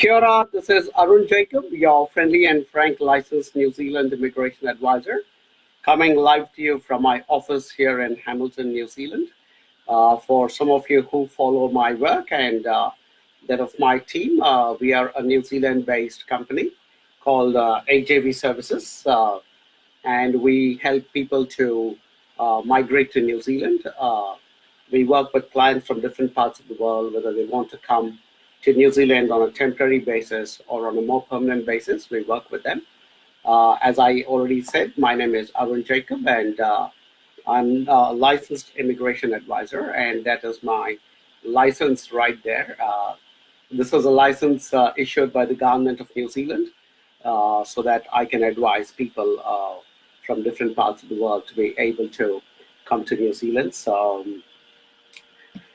Kia ora, this is Arun Jacob, your friendly and frank licensed New Zealand immigration advisor, coming live to you from my office here in Hamilton, New Zealand. For some of you who follow my work and that of my team, we are a New Zealand-based company called AJV Services, and we help people to migrate to New Zealand. We work with clients from different parts of the world, whether they want to come to New Zealand on a temporary basis or on a more permanent basis. We work with them. As I already said, my name is Arun Jacob, and I'm a licensed immigration advisor, and that is my license right there. This is a license issued by the government of New Zealand so that I can advise people from different parts of the world to be able to come to New Zealand. So,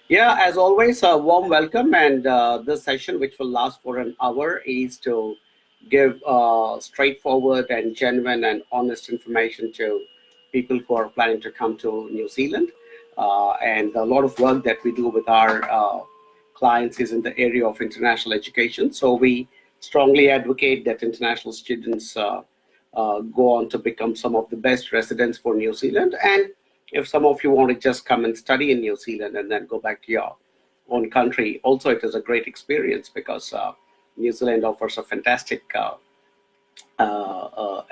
yeah, as always, a warm welcome. And this session, which will last for an hour, is to give straightforward and genuine and honest information to people who are planning to come to New Zealand. And a lot of work that we do with our clients is in the area of international education. So we strongly advocate that international students go on to become some of the best residents for New Zealand. And if some of you want to just come and study in New Zealand and then go back to your own country, also it is a great experience because New Zealand offers a fantastic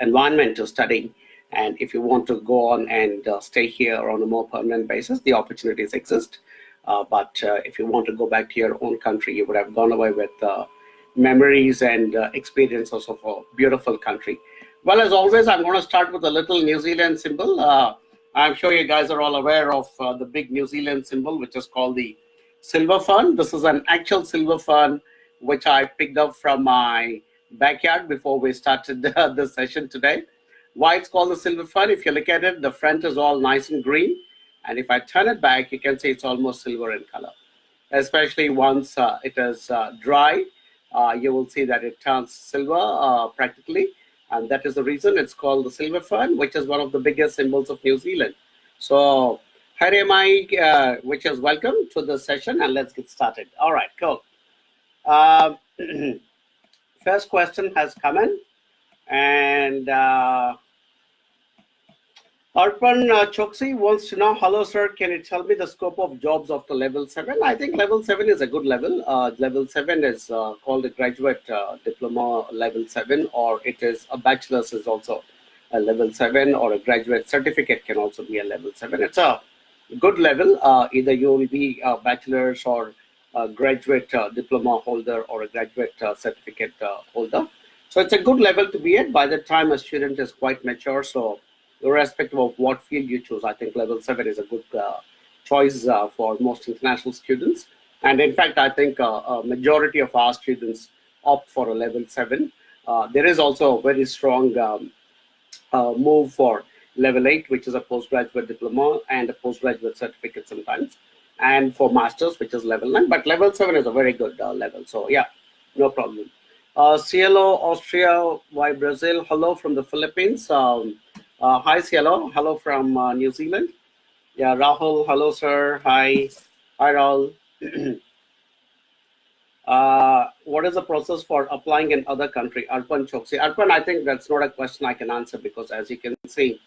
environment to study. And if you want to go on and stay here on a more permanent basis, the opportunities exist. But if you want to go back to your own country, you would have gone away with memories and experiences of a beautiful country. Well, as always, I'm going to start with a little New Zealand symbol. I'm sure you guys are all aware of the big New Zealand symbol, which is called the silver fern. This is an actual silver fern, which I picked up from my backyard before we started this session today. Why it's called the silver fern? If you look at it, the front is all nice and green. And if I turn it back, you can see it's almost silver in color. Especially once it is dry, you will see that it turns silver practically. And that is the reason it's called the silver fern, which is one of the biggest symbols of New Zealand. So, Hare Mai, which is welcome to the session, and let's get started. All right, cool. First question has come in, and Arpan Choksi wants to know, hello sir, can you tell me the scope of jobs of the level 7? I think level 7 is a good level. Level 7 is called a graduate diploma level 7, or it is a bachelor's is also a level 7, or a graduate certificate can also be a level 7. It's a good level. Either you will be a bachelor's or a graduate diploma holder or a graduate certificate holder. So it's a good level to be at by the time a student is quite mature. So irrespective of what field you choose, I think level 7 is a good choice for most international students. And in fact, I think a majority of our students opt for a level 7. There is also a very strong move for level 8, which is a postgraduate diploma and a postgraduate certificate sometimes, and for masters, which is level 9. But level 7 is a very good level. So yeah, no problem. Cielo, Austria, why Brazil? Hello from the Philippines. Hi, Cielo. Hello from New Zealand. Yeah, Rahul. Hello, sir. Hi. Hi, Rahul. What is the process for applying in other country? Arpan Choksi. Arpan, I think that's not a question I can answer because, as you can see,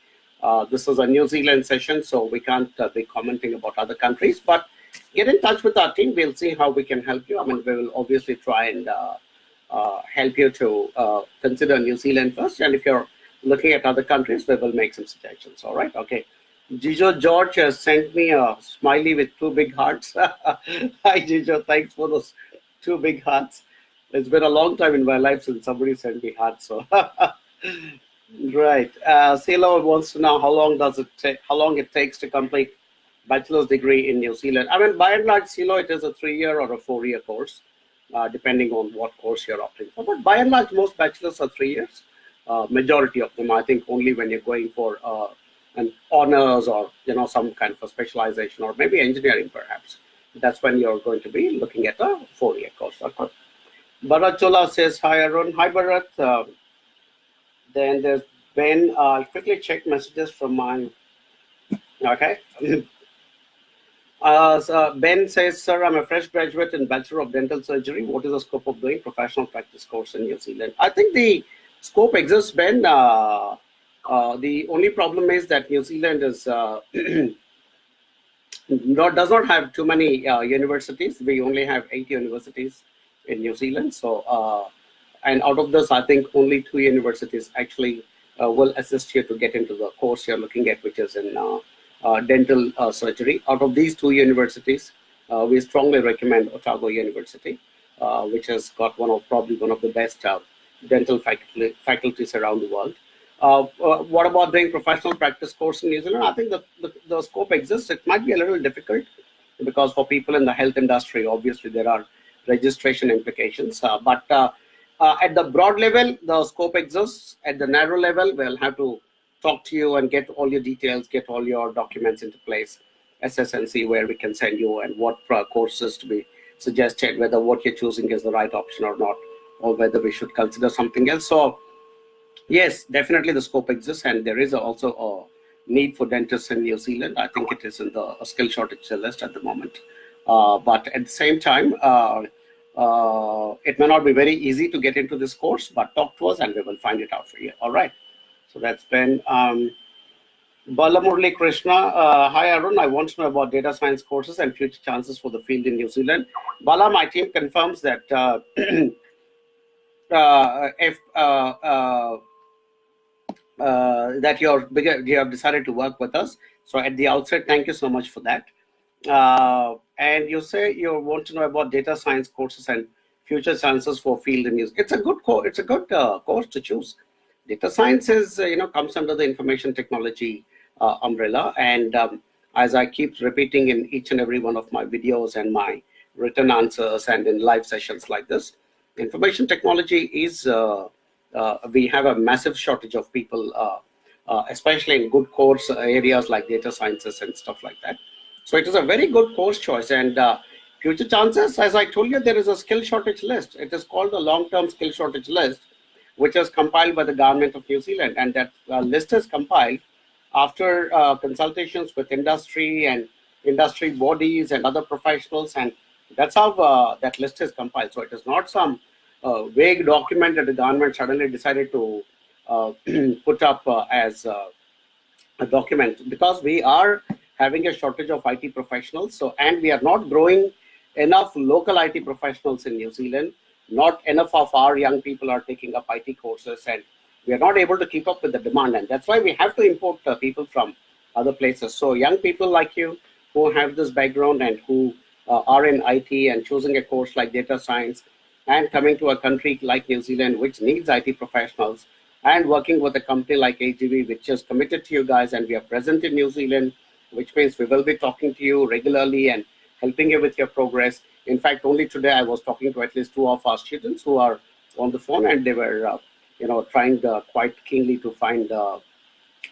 this is a New Zealand session, so we can't be commenting about other countries. But get in touch with our team. We'll see how we can help you. I mean, we will obviously try and help you to consider New Zealand first. And if you're looking at other countries, we will make some suggestions. All right. Okay. Jijo George has sent me a smiley with 2 big hearts. Hi, Jijo. Thanks for those 2 big hearts. It's been a long time in my life since somebody sent me hearts. So, right. Silo wants to know how long it takes to complete bachelor's degree in New Zealand. I mean, by and large, Silo, it is a 3-year or a 4-year course, depending on what course you're opting for. But by and large, most bachelors are 3 years. Majority of them, I think, only when you're going for an honors or some kind of a specialization, or maybe engineering perhaps. That's when you're going to be looking at a 4-year course. Okay. Bharat Chola says, hi Arun. Hi Bharat. Then there's Ben. I'll quickly check messages from my, okay. So Ben says, sir, I'm a fresh graduate in Bachelor of Dental Surgery. What is the scope of doing professional practice course in New Zealand? I think the scope exists, Ben. The only problem is that New Zealand is does not have too many universities. We only have 8 universities in New Zealand. So, and out of this, I think only 2 universities actually will assist you to get into the course you're looking at, which is in dental surgery. Out of these 2 universities, we strongly recommend Otago University, which has got probably one of the best dental faculties around the world. What about doing professional practice course in New Zealand? I think the scope exists. It might be a little difficult because for people in the health industry, obviously there are registration implications. But at the broad level, the scope exists. At the narrow level, we'll have to talk to you and get all your details, get all your documents into place, assess and see where we can send you and what courses to be suggested, whether what you're choosing is the right option or not, or whether we should consider something else. So yes, definitely the scope exists, and there is also a need for dentists in New Zealand. I think it is in the skill shortage list at the moment. But at the same time, it may not be very easy to get into this course, but talk to us and we will find it out for you. All right. So that's been Balamurli Krishna. Hi, Arun. I want to know about data science courses and future chances for the field in New Zealand. Bala, my team confirms that if that you have decided to work with us. So at the outset, thank you so much for that. And you say you want to know about data science courses and future chances for field in use. It's a good course. It's a good course to choose. Data science is comes under the information technology umbrella, and as I keep repeating in each and every one of my videos and my written answers and in live sessions like this, information technology is we have a massive shortage of people, especially in good course areas like data sciences and stuff like that. So it is a very good course choice. And future chances, as I told you, there is a skill shortage list. It is called the long-term skill shortage list, which is compiled by the government of New Zealand. And that list is compiled after consultations with industry and industry bodies and other professionals. And that's how that list is compiled. So it is not some vague document that the government suddenly decided to put up as a document, because we are having a shortage of IT professionals. So, and we are not growing enough local IT professionals in New Zealand. Not enough of our young people are taking up IT courses, and we are not able to keep up with the demand. And that's why we have to import people from other places. So young people like you who have this background and who are in IT and choosing a course like data science and coming to a country like New Zealand, which needs IT professionals, and working with a company like AGV, which is committed to you guys, and we are present in New Zealand, which means we will be talking to you regularly and helping you with your progress. In fact, only today I was talking to at least 2 of our students who are on the phone, and they were, trying quite keenly to find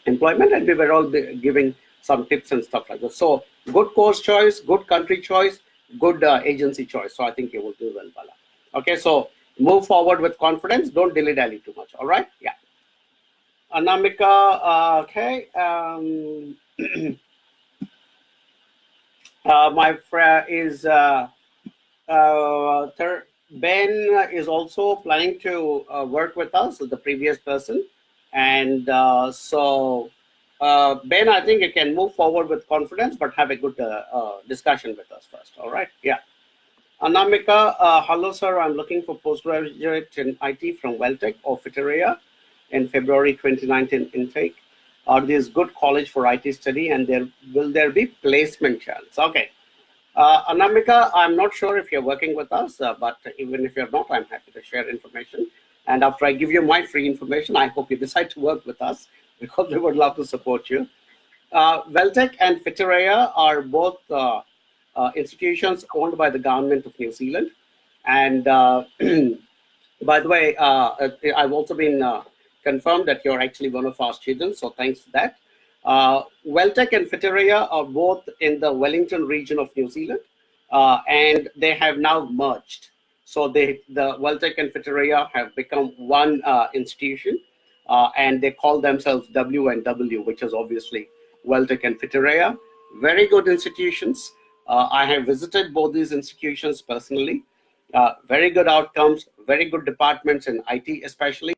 employment, and we were all giving some tips and stuff like that. So good course choice, good country choice, good agency choice. So I think you will do well, Bala. Okay, so move forward with confidence. Don't dilly-dally too much. All right, yeah. Anamika, okay. My friend is Ben is also planning to work with us, the previous person, and so Ben, I think you can move forward with confidence, but have a good discussion with us first. All right, yeah. Anamika, hello sir, I'm looking for postgraduate in IT from Welltech or Fitteria in February 2019 intake. Are these good college for IT study, and will there be placement chance? Okay. Anamika, I'm not sure if you're working with us, but even if you're not, I'm happy to share information. And after I give you my free information, I hope you decide to work with us, because we would love to support you. Welltech and Fitteria are both institutions owned by the government of New Zealand. And by the way, I've also been confirmed that you're actually one of our students, so thanks for that. Welltech and Fitteria are both in the Wellington region of New Zealand, and they have now merged. So the Welltech and Fitteria have become one institution, and they call themselves W&W, which is obviously Welltech and Fitteria. Very good institutions. I have visited both these institutions personally. Very good outcomes, very good departments in IT especially,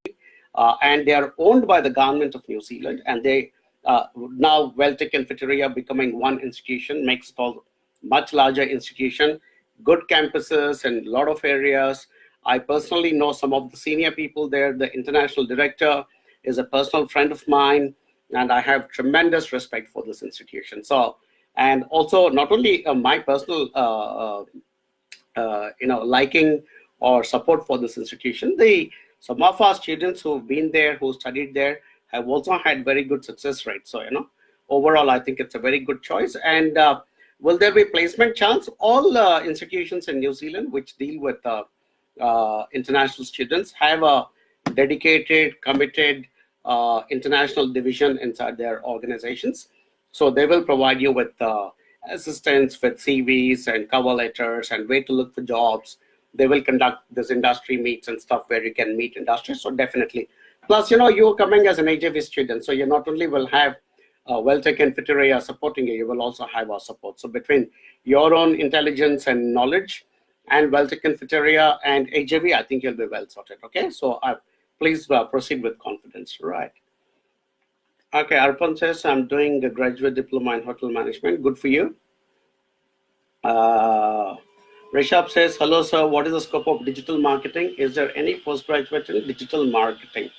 and they are owned by the government of New Zealand, and they now Weltec and Fitteria becoming one institution makes it all much larger institution, good campuses in a lot of areas. I personally know some of the senior people there. The international director is a personal friend of mine, and I have tremendous respect for this institution. So, and also not only my personal liking or support for this institution, some of our students who've been there, who studied there, have also had very good success rates. So overall I think it's a very good choice. And will there be placement chance? All institutions in New Zealand which deal with international students have a dedicated, committed international division inside their organizations. So they will provide you with assistance with CVs and cover letters and way to look for jobs. They will conduct this industry meets and stuff where you can meet industry. So definitely. Plus, you're coming as an AJV student. So you not only will have Weltec and Fitteria supporting you, you will also have our support. So between your own intelligence and knowledge and Weltec and Fitteria and AJV, I think you'll be well sorted. Okay, so please proceed with confidence. Right. Okay, Arpan says, I'm doing a graduate diploma in hotel management. Good for you. Rishabh says, hello, sir. What is the scope of digital marketing? Is there any postgraduate in digital marketing?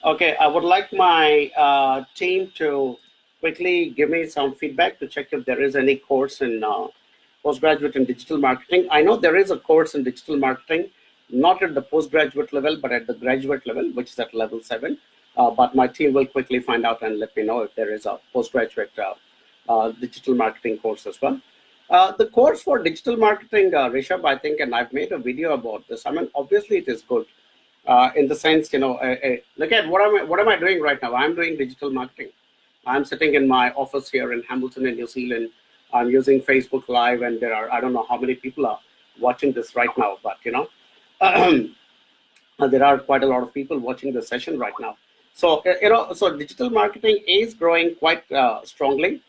Okay, I would like my team to quickly give me some feedback to check if there is any course in postgraduate in digital marketing. I know there is a course in digital marketing, not at the postgraduate level, but at the graduate level, which is at level 7. But my team will quickly find out and let me know if there is a postgraduate digital marketing course as well. The course for digital marketing, Rishabh, I think, and I've made a video about this. I mean, obviously it is good in the sense, look at what am I doing right now? I'm doing digital marketing. I'm sitting in my office here in Hamilton in New Zealand. I'm using Facebook Live, and there are, I don't know how many people are watching this right now, but there are quite a lot of people watching the session right now. So, so digital marketing is growing quite strongly.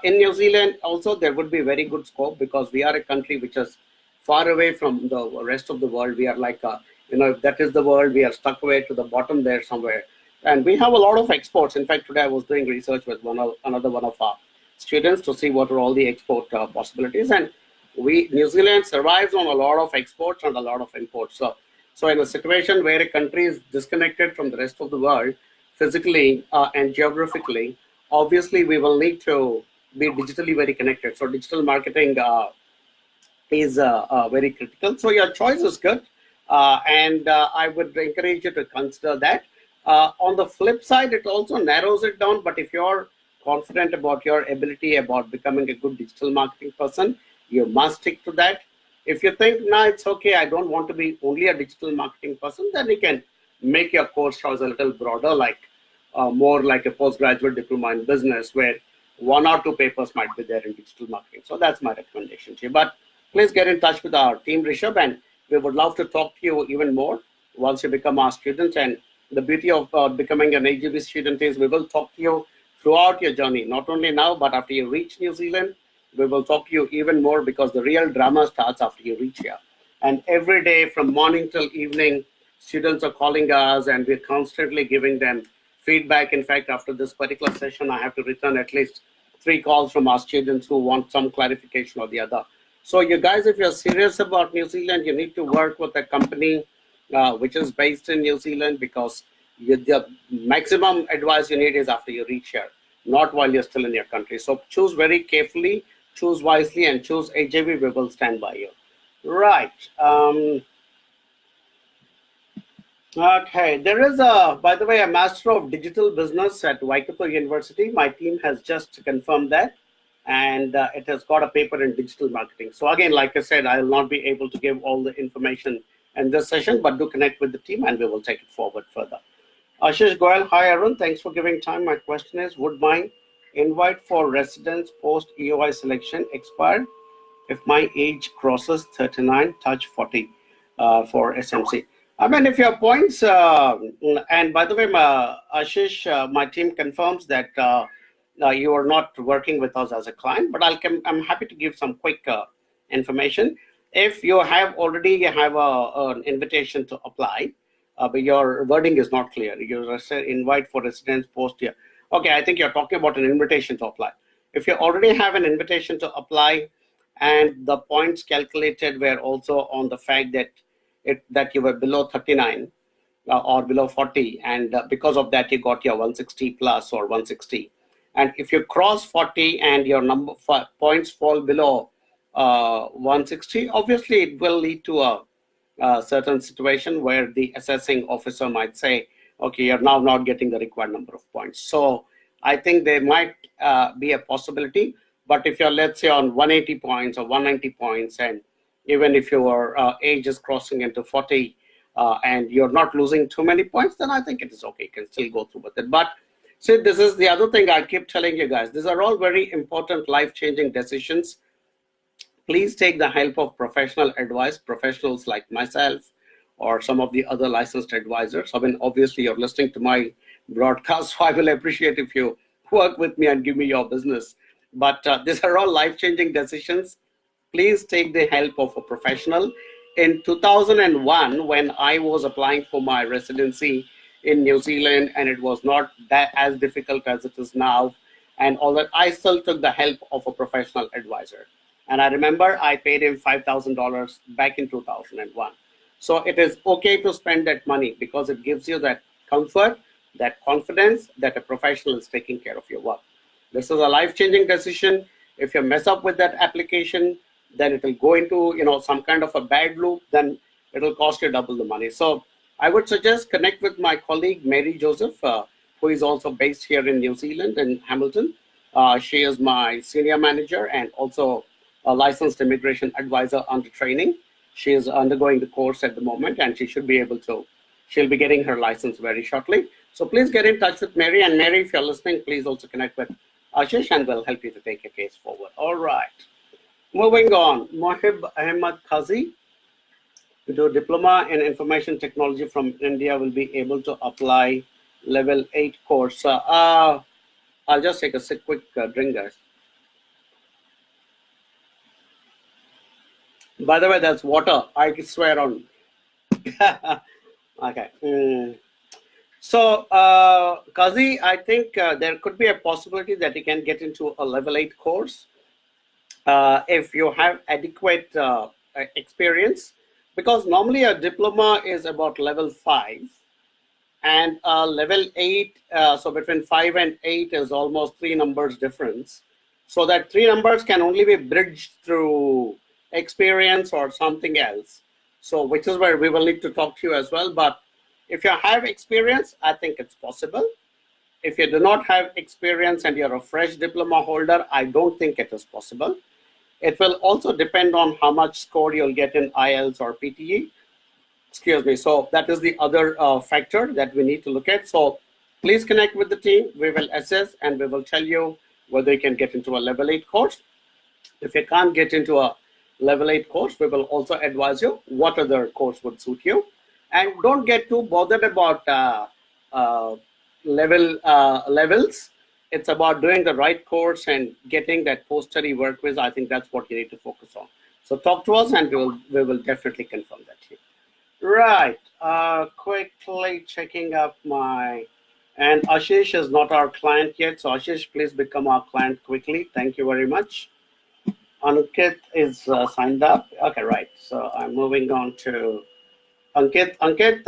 In New Zealand, also, there would be very good scope because we are a country which is far away from the rest of the world. We are like, if that is the world, we are stuck away to the bottom there somewhere. And we have a lot of exports. In fact, today I was doing research with another one of our students to see what are all the export possibilities. And New Zealand survives on a lot of exports and a lot of imports. So in a situation where a country is disconnected from the rest of the world, physically and geographically, obviously we will need to be digitally very connected. So digital marketing is very critical. So your choice is good. And I would encourage you to consider that. On the flip side, it also narrows it down. But if you're confident about your ability about becoming a good digital marketing person, you must stick to that. If you think, no, it's okay, I don't want to be only a digital marketing person, then you can make your course choice a little broader, like more like a postgraduate diploma in business, where 1 or 2 papers might be there in digital marketing. So that's my recommendation to you. But please get in touch with our team, Rishabh, and we would love to talk to you even more once you become our student. And the beauty of becoming an AGV student is we will talk to you throughout your journey, not only now, but after you reach New Zealand. We will talk to you even more because the real drama starts after you reach here. And every day from morning till evening, students are calling us and we're constantly giving them feedback. In fact, after this particular session, I have to return at least 3 calls from our students who want some clarification or the other. So you guys, if you're serious about New Zealand, you need to work with a company which is based in New Zealand, because the maximum advice you need is after you reach here, not while you're still in your country. So choose very carefully, choose wisely, and choose AJV. We will stand by you. Right. Okay. There is by the way, a Master of Digital Business at Waikato University. My team has just confirmed that, and it has got a paper in digital marketing. So again, like I said, I will not be able to give all the information in this session, but do connect with the team and we will take it forward further. Ashish Goyal, hi Arun, thanks for giving time. My question is, would my invite for residence post EOI selection expire if my age crosses 39, touch 40 for SMC? I mean, if your points, and by the way, Ashish, my team confirms that you are not working with us as a client, but I'm happy to give some quick information. If you have already have an invitation to apply, but your wording is not clear. You say invite for residence post here. Okay, I think you're talking about an invitation to apply. If you already have an invitation to apply, and the points calculated were also on the fact that that you were below 39 or below 40, and because of that you got your 160 plus or 160. And if you cross 40 and your points fall below 160, obviously it will lead to a certain situation where the assessing officer might say, okay, you're now not getting the required number of points. So I think there might be a possibility, but if you're, let's say, on 180 points or 190 points, and even if your age is crossing into 40 and you're not losing too many points, then I think it is okay. You can still go through with it. But see, this is the other thing I keep telling you guys. These are all very important life-changing decisions. Please take the help of professional advice, professionals like myself or some of the other licensed advisors. I mean, obviously you're listening to my broadcast, so I will appreciate if you work with me and give me your business. But these are all life-changing decisions. Please take the help of a professional. In 2001, when I was applying for my residency in New Zealand, and it was not that as difficult as it is now, and all that, I still took the help of a professional advisor. And I remember I paid him $5,000 back in 2001. So it is okay to spend that money because it gives you that comfort, that confidence that a professional is taking care of your work. This is a life-changing decision. If you mess up with that application, then it will go into some kind of a bad loop, then it will cost you double the money. So I would suggest connect with my colleague Mary Joseph, who is also based here in New Zealand in Hamilton. She is my senior manager and also a licensed immigration advisor under training. She is undergoing the course at the moment, and she'll be getting her license very shortly. So please get in touch with Mary, and Mary, if you're listening, please also connect with Ashish and we'll help you to take your case forward. All right. Moving on, Mohib Ahmed Qazi, to do diploma in information technology from India, will be able to apply level 8 course. I'll just take a quick drink, guys. By the way, that's water. I swear on. Okay. So, Qazi, I think there could be a possibility that you can get into a level 8 course if you have adequate experience, because normally a diploma is about level 5 and level 8, so between 5 and 8 is almost 3 numbers difference. So that 3 numbers can only be bridged through experience or something else. So which is where we will need to talk to you as well. But if you have experience, I think it's possible. If you do not have experience and you're a fresh diploma holder, I don't think it is possible. It will also depend on how much score you'll get in IELTS or PTE. Excuse me. So that is the other factor that we need to look at. So please connect with the team. We will assess and we will tell you whether you can get into a level 8 course. If you can't get into a level 8 course, we will also advise you what other course would suit you. And don't get too bothered about levels. It's about doing the right course and getting that post-study work visa. I think that's what you need to focus on. So talk to us and we will definitely confirm that here. Right. Quickly checking up and Ashish is not our client yet. So Ashish, please become our client quickly. Thank you very much. Ankit is signed up. Okay, right. So I'm moving on to Ankit. Ankit,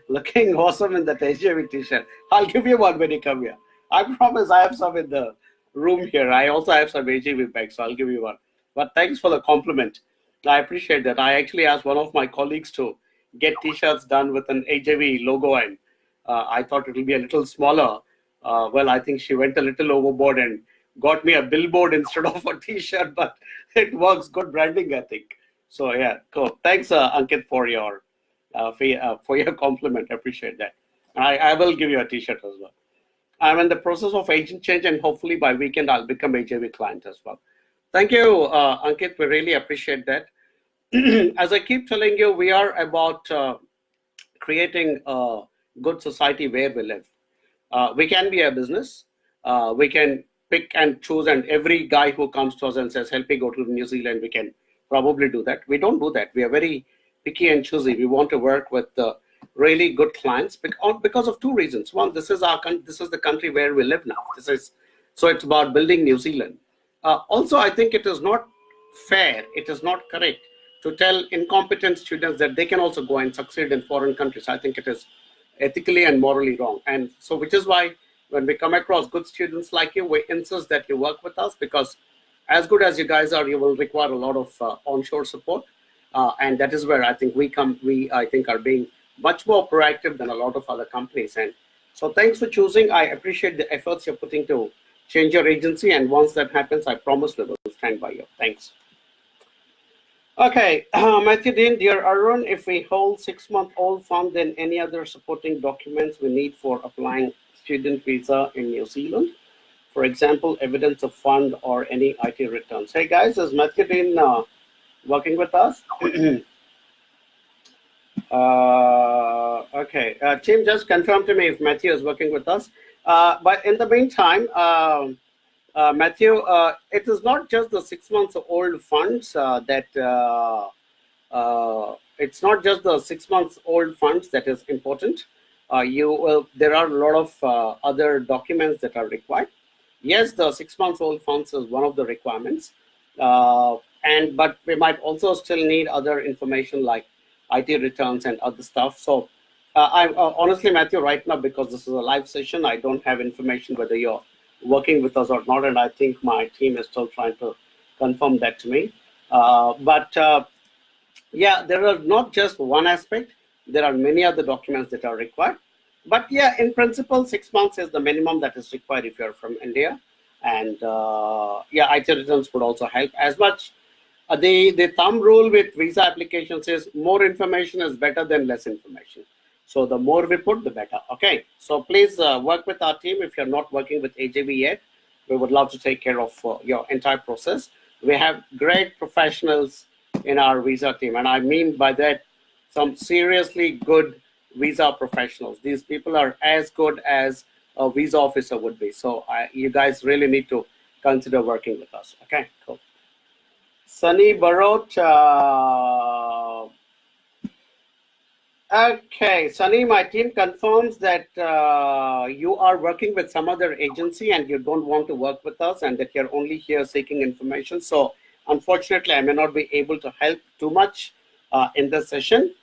looking awesome in that HJV t-shirt. I'll give you one when you come here. I promise I have some in the room here. I also have some HJV bags, so I'll give you one. But thanks for the compliment. I appreciate that. I actually asked one of my colleagues to get t-shirts done with an HJV logo, and I thought it will be a little smaller. Well, I think she went a little overboard and got me a billboard instead of a t-shirt, but it works. Good branding, I think. So yeah, cool. Thanks, Ankit, for your compliment. I appreciate that. I will give you a t-shirt as well. I'm in the process of agent change, and hopefully by weekend I'll become a JV client as well. Thank you, Ankit. We really appreciate that. As I keep telling you, we are about creating a good society where we live. We can be a business. we can pick and choose, and every guy who comes to us and says, help me go to New Zealand, we can probably do that. We don't do that. We are very picky and choosy. We want to work with really good clients because of two reasons. One, this is the country where we live now. So it's about building New Zealand. Also, I think it is not fair, it is not correct to tell incompetent students that they can also go and succeed in foreign countries. I think it is ethically and morally wrong. And so, which is why when we come across good students like you, we insist that you work with us, because as good as you guys are, you will require a lot of onshore support. And that is where I think we I think are being much more proactive than a lot of other companies. And so thanks for choosing. I appreciate the efforts you're putting to change your agency. And once that happens, I promise we will stand by you. Thanks. Okay, Matthew Dean, dear Arun, if we hold 6-month-old fund, then any other supporting documents we need for applying student visa in New Zealand? For example, evidence of fund or any IT returns. Hey guys, is Matthew Dean working with us? Okay, team, just confirm to me if Matthew is working with us. But in the meantime, Matthew, it is not just the 6-month-old funds it's not just the 6-month-old funds that is important. There are a lot of other documents that are required. Yes, the 6-month-old funds is one of the requirements, but we might also still need other information like IT returns and other stuff. So I honestly, Matthew, right now, because this is a live session, I don't have information whether you're working with us or not, and I think my team is still trying to confirm that to me. Yeah, there are not just one aspect. There are many other documents that are required. But yeah, in principle, 6 months is the minimum that is required if you're from India. And yeah, IT returns would also help as much. The thumb rule with visa applications is more information is better than less information. So the more we put, the better. Okay, so please work with our team. If you're not working with AJV yet, we would love to take care of your entire process. We have great professionals in our visa team, and I mean by that some seriously good visa professionals. These people are as good as a visa officer would be. So you guys really need to consider working with us. Okay, cool. Sunny Barot. Okay, Sunny, my team confirms that you are working with some other agency and you don't want to work with us, and that you're only here seeking information. So unfortunately, I may not be able to help too much in this session.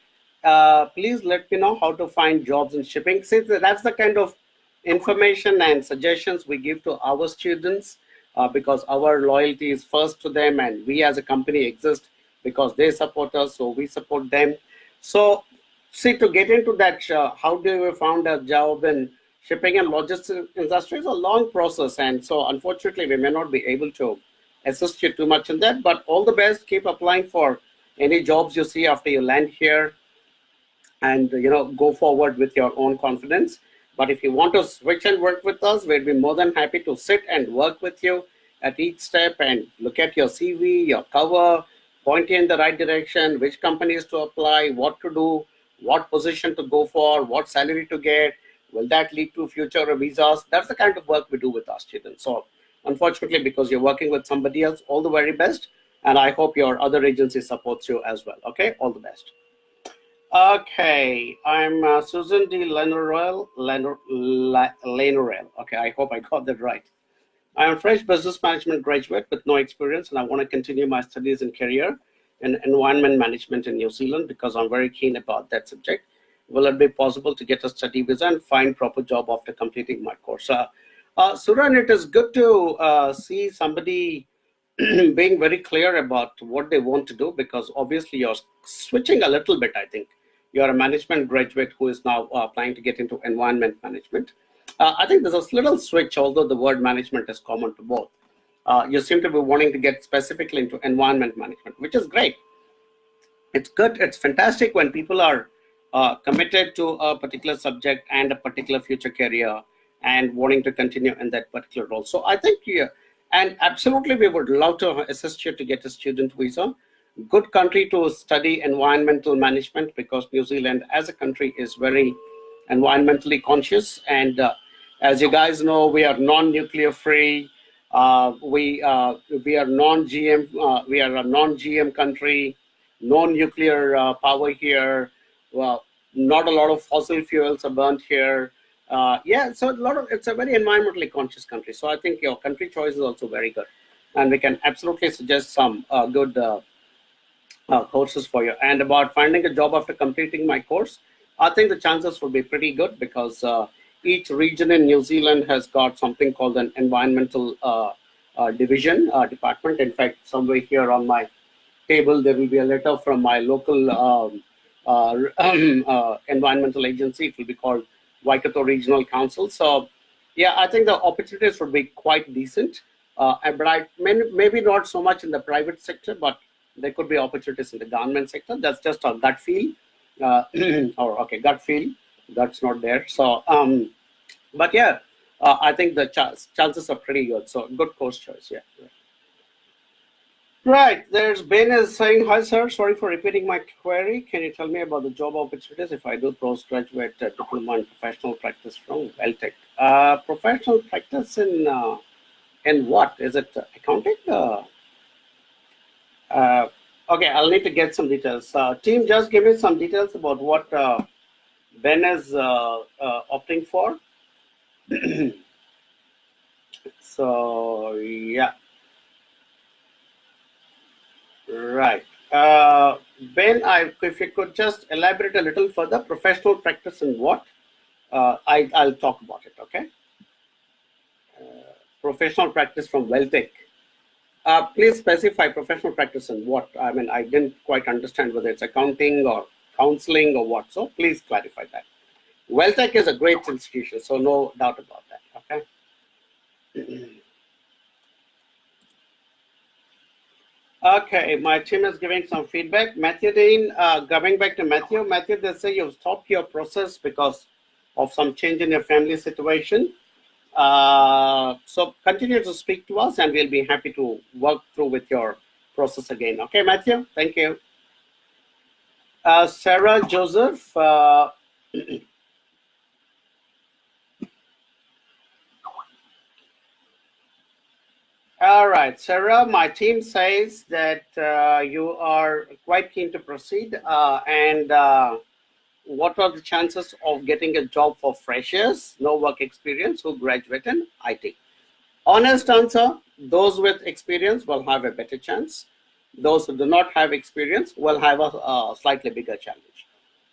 Please let me know how to find jobs in shipping. See, that's the kind of information and suggestions we give to our students because our loyalty is first to them, and we as a company exist because they support us, so we support them. So see, to get into that, how do we found a job in shipping and logistics industry is a long process, and so unfortunately we may not be able to assist you too much in that, but all the best. Keep applying for any jobs you see after you land here, and go forward with your own confidence. But if you want to switch and work with us, we'd be more than happy to sit and work with you at each step and look at your CV, your cover, point you in the right direction, which companies to apply, what to do, what position to go for, what salary to get, will that lead to future visas? That's the kind of work we do with our students. So unfortunately, because you're working with somebody else, all the very best, and I hope your other agency supports you as well. Okay, all the best. Okay, I'm Susan D. Lenorel. Okay, I hope I got that right. I am a fresh business management graduate with no experience, and I want to continue my studies and career in environment management in New Zealand because I'm very keen about that subject. Will it be possible to get a study visa and find proper job after completing my course? Suran, it is good to see somebody being very clear about what they want to do, because obviously you're switching a little bit. I think you're a management graduate who is now applying to get into environment management. I think there's a little switch, although the word management is common to both. You seem to be wanting to get specifically into environment management, which is great. It's good. It's fantastic when people are committed to a particular subject and a particular future career and wanting to continue in that particular role. So I think, and absolutely, we would love to assist you to get a student visa. Good country to study environmental management, because New Zealand as a country is very environmentally conscious, and As you guys know, we are non-nuclear free. We are non-GM. We are a non-GM country. No nuclear power here. Well, not a lot of fossil fuels are burnt here. Yeah, so it's a very environmentally conscious country. So I think your country choice is also very good, and we can absolutely suggest some good courses for you. And about finding a job after completing my course, I think the chances would be pretty good because each region in New Zealand has got something called an environmental department. In fact, somewhere here on my table, there will be a letter from my local environmental agency. It will be called Waikato Regional Council. So, yeah, I think the opportunities would be quite decent. But maybe not so much in the private sector, but there could be opportunities in the government sector. That's just a gut feel, or okay, gut feel. That's not there. So, but yeah, I think the chances are pretty good. So, good course choice. Yeah. Right, there's Ben is saying, hi sir, sorry for repeating my query. Can you tell me about the job opportunities if I do postgraduate diploma in professional practice from Welltech? Professional practice in what? Is it accounting? Okay, I'll need to get some details. Team, just give me some details about what Ben is opting for. So, yeah, right. Ben, if you could just elaborate a little further, professional practice in what? I'll talk about it, okay? Professional practice from Welltech. Please specify professional practice in what? I mean, I didn't quite understand whether it's accounting or counseling or what. So please clarify that. Welltech is a great institution, so no doubt about that. Okay. Okay, my team is giving some feedback. Matthew Dean, coming back to Matthew. Matthew, they say you've stopped your process because of some change in your family situation. So continue to speak to us and we'll be happy to work through with your process again. Okay, Matthew, thank you. Sarah Joseph, all right, Sarah, my team says that you are quite keen to proceed and what are the chances of getting a job for freshers, no work experience, who graduate in IT? Honest answer, those with experience will have a better chance. Those who do not have experience will have a slightly bigger challenge.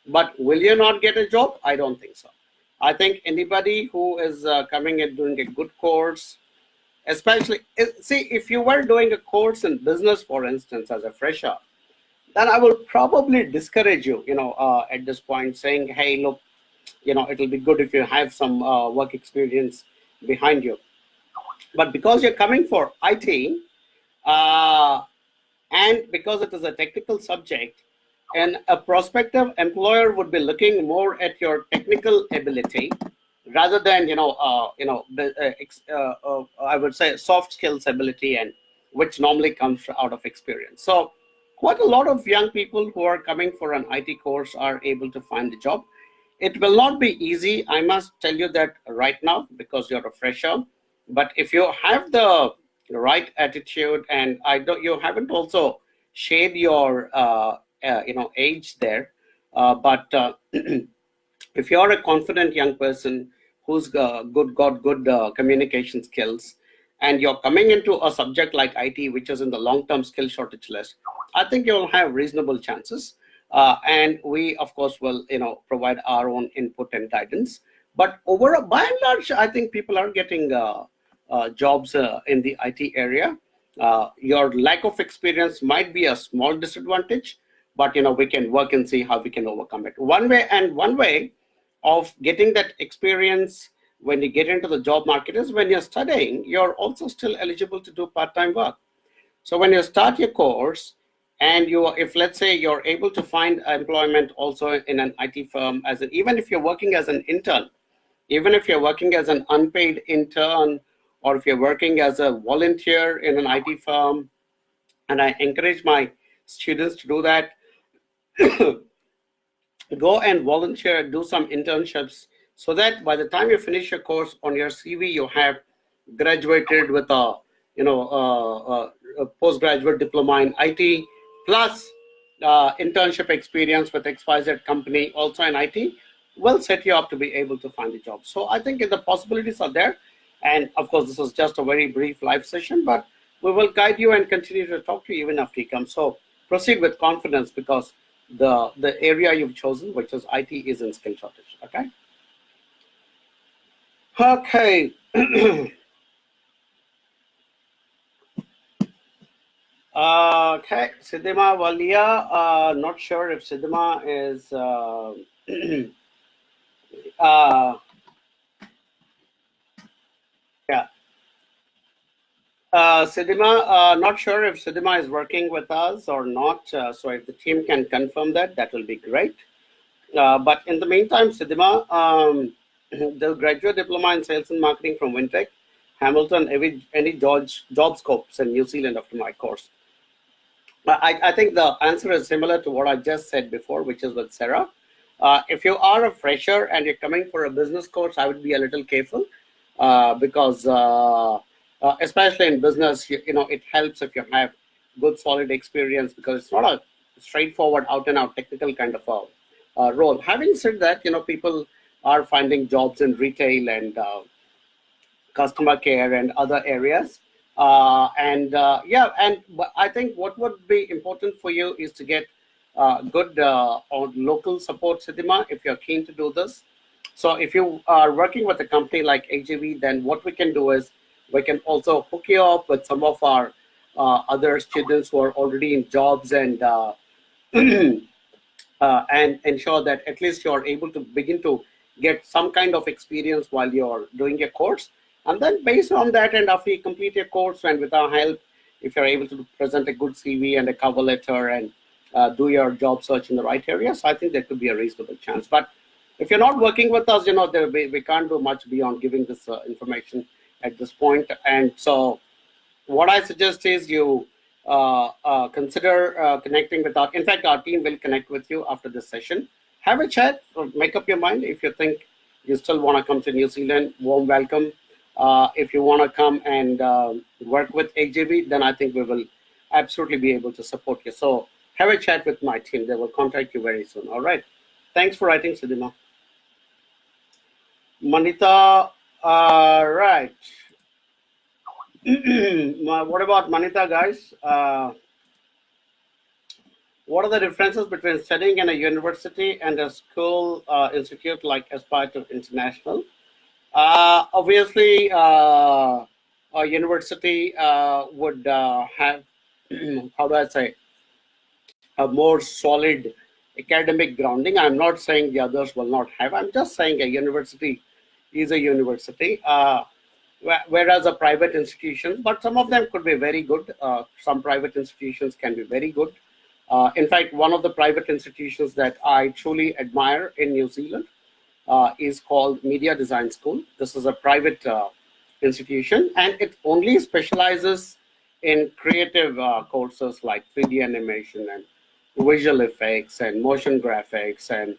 But will you not get a job? I don't think so. I think anybody who is coming and doing a good course, especially, see, if you were doing a course in business, for instance, as a fresher, then I will probably discourage you, at this point saying, hey, look, it'll be good if you have some work experience behind you. But because you're coming for IT, and because it is a technical subject, and a prospective employer would be looking more at your technical ability rather than I would say soft skills ability, and which normally comes out of experience. So quite a lot of young people who are coming for an IT course are able to find the job. It will not be easy, I must tell you that right now, because you're a fresher. But if you have the right attitude, and you haven't also shared your age there, but if you're a confident young person who's got good communication skills, and you're coming into a subject like IT, which is in the long-term skill shortage list, I think you'll have reasonable chances. And we, of course, will provide our own input and guidance. But by and large, I think people are getting jobs in the IT area. Your lack of experience might be a small disadvantage, but we can work and see how we can overcome it. One way of getting that experience when you get into the job market is when you're studying, you're also still eligible to do part-time work. So when you start your course, and if let's say you're able to find employment also in an IT firm, even if you're working as an intern, even if you're working as an unpaid intern, or if you're working as a volunteer in an IT firm, and I encourage my students to do that, go and volunteer, do some internships, so that by the time you finish your course on your CV, you have graduated with a a postgraduate diploma in IT plus internship experience with XYZ company also in IT will set you up to be able to find a job. So I think the possibilities are there. And of course, this is just a very brief live session, but we will guide you and continue to talk to you even after you come. So proceed with confidence because the area you've chosen, which is IT, is in skill shortage. Okay. Okay. Okay, Siddhima Walia. Not sure if Siddhima is. Uh, yeah. Siddhima, not sure if Siddhima is working with us or not. So if the team can confirm that, that will be great. But in the meantime, Siddhima, the graduate diploma in sales and marketing from Wintech, Hamilton, any job scopes in New Zealand after my course. I think the answer is similar to what I just said before, which is with Sarah. If you are a fresher and you're coming for a business course, I would be a little careful because especially in business, it helps if you have good solid experience because it's not a straightforward out and out technical kind of a role. Having said that, people are finding jobs in retail and customer care and other areas. But I think what would be important for you is to get good or local support, Siddhima, if you're keen to do this. So if you are working with a company like AGV, then what we can do is we can also hook you up with some of our other students who are already in jobs and and ensure that at least you're able to begin to get some kind of experience while you're doing your course. And then based on that, and after you complete your course and with our help, if you're able to present a good CV and a cover letter and do your job search in the right areas, I think there could be a reasonable chance. But if you're not working with us, we can't do much beyond giving this information at this point. And so what I suggest is you consider connecting with in fact, our team will connect with you after this session. Have a chat, or make up your mind. If you think you still want to come to New Zealand, warm welcome. If you want to come and work with AJV, then I think we will absolutely be able to support you. So have a chat with my team. They will contact you very soon. All right. Thanks for writing, Siddhima. Manita, right. What about Manita, guys? What are the differences between studying in a university and a school institute like Aspire to International? Obviously, a university would have, how do I say, a more solid academic grounding. I'm not saying the others will not have. I'm just saying a university is a university. Whereas a private institution, but some of them could be very good. Some private institutions can be very good. In fact, one of the private institutions that I truly admire in New Zealand is called Media Design School. This is a private institution, and it only specializes in creative courses like 3D animation and visual effects and motion graphics and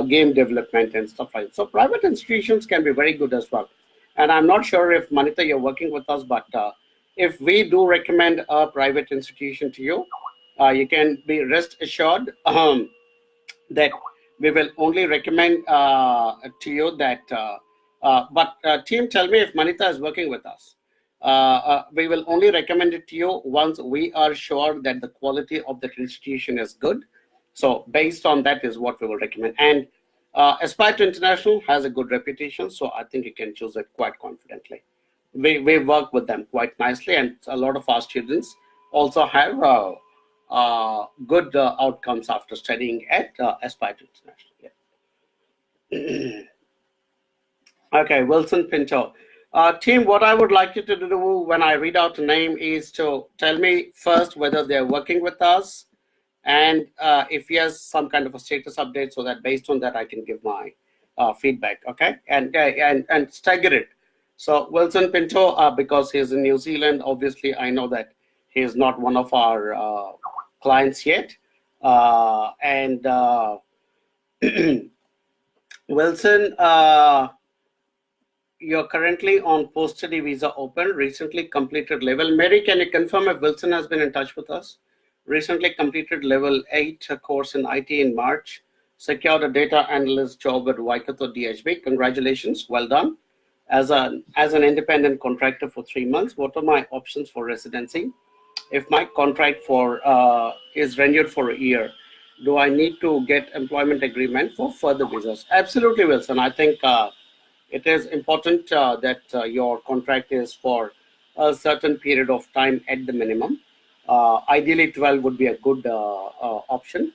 game development and stuff like that. So private institutions can be very good as well. And I'm not sure if, Manita, you're working with us, but if we do recommend a private institution to you, you can be rest assured that we will only recommend to you that, team, tell me if Manita is working with us. We will only recommend it to you once we are sure that the quality of that institution is good. So based on that is what we will recommend. And Aspire to International has a good reputation, so I think you can choose it quite confidently. We work with them quite nicely, and a lot of our students also have good outcomes after studying at Aspire to International. Yeah. Okay, Wilson Pinto. Team, what I would like you to do when I read out a name is to tell me first whether they're working with us, and if yes, some kind of a status update, so that based on that I can give my feedback. Okay, and stagger it. So Wilson Pinto, because he's in New Zealand, obviously I know that he is not one of our clients yet, and Wilson, you're currently on post-study visa open, recently completed level. Mary, can you confirm if Wilson has been in touch with us? Recently completed level 8 course in IT in March, secured a data analyst job at Waikato DHB. Congratulations, well done. As an independent contractor for 3 months, what are my options for residency? If my contract is renewed for a year, do I need to get employment agreement for further visas? Absolutely, Wilson. I think it is important that your contract is for a certain period of time at the minimum. Ideally, 12 would be a good option.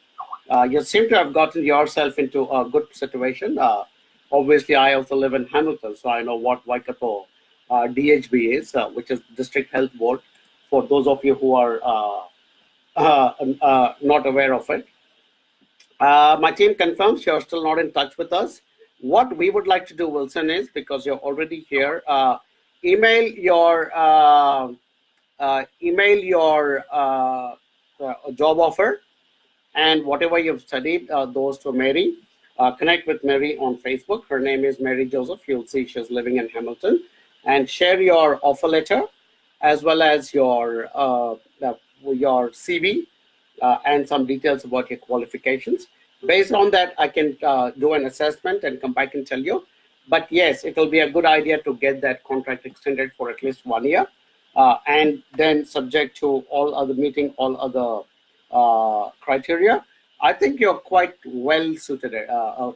You seem to have gotten yourself into a good situation. Obviously, I also live in Hamilton, so I know what Waikato DHB is, which is District Health Board, for those of you who are not aware of it. My team confirms you're still not in touch with us. What we would like to do, Wilson, is, because you're already here, email your job offer and whatever you've studied, those to Mary. Connect with Mary on Facebook. Her name is Mary Joseph. You'll see she's living in Hamilton. And share your offer letter as well as your CV and some details about your qualifications. Based on that, I can do an assessment and come back and tell you. But yes, it will be a good idea to get that contract extended for at least 1 year, and then subject to meeting all other criteria. I think you're quite well suited,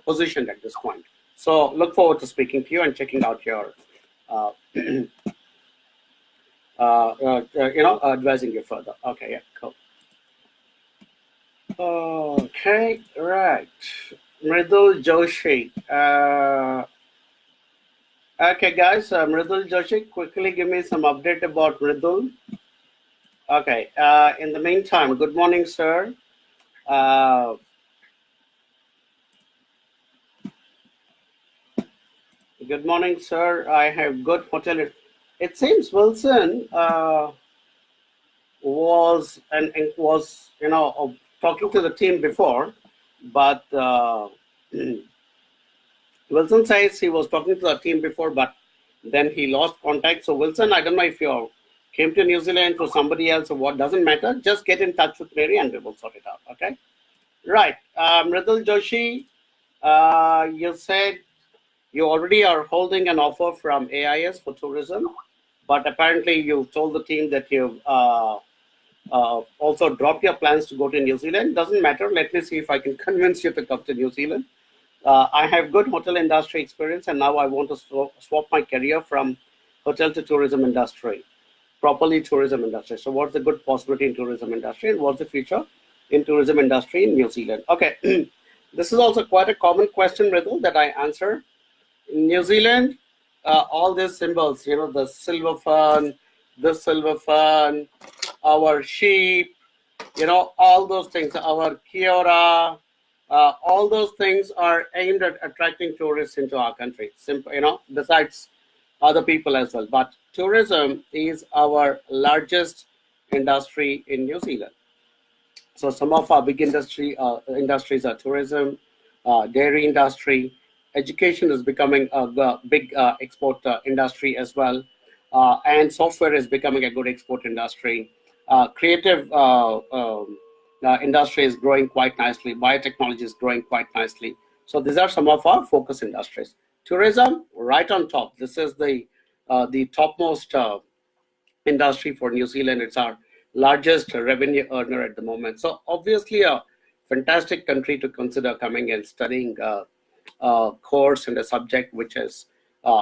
positioned at this point. So look forward to speaking to you and checking out your, advising you further. Okay, yeah, cool. Okay, right. Mridul Joshi. Okay, guys, Mridul Joshi, quickly give me some update about Mridul. Okay, in the meantime, good morning, sir. Good morning, sir. I have good hotel. It seems Wilson was talking to the team before, but Wilson says he was talking to the team before, but then he lost contact. So Wilson, I don't know if you came to New Zealand to somebody else or what, doesn't matter. Just get in touch with Mary and we will sort it out, okay? Right, Mridul Joshi, you said you already are holding an offer from AIS for tourism, but apparently you told the team that you've also dropped your plans to go to New Zealand. Doesn't matter. Let me see if I can convince you to come to New Zealand. I have good hotel industry experience, and now I want to swap my career from hotel to tourism industry, properly tourism industry. So what's the good possibility in tourism industry, and what's the future in tourism industry in New Zealand? Okay, this is also quite a common question, Mridul, that I answer. In New Zealand, all these symbols, the silver fern, our sheep, all those things, our Kiora, all those things are aimed at attracting tourists into our country. Simple, besides other people as well. But tourism is our largest industry in New Zealand. So some of our big industries are tourism, dairy industry. Education is becoming a big export industry as well. And software is becoming a good export industry. Creative industry is growing quite nicely. Biotechnology is growing quite nicely. So these are some of our focus industries. Tourism, right on top. This is the topmost industry for New Zealand. It's our largest revenue earner at the moment. So obviously a fantastic country to consider coming and studying a course and a subject which is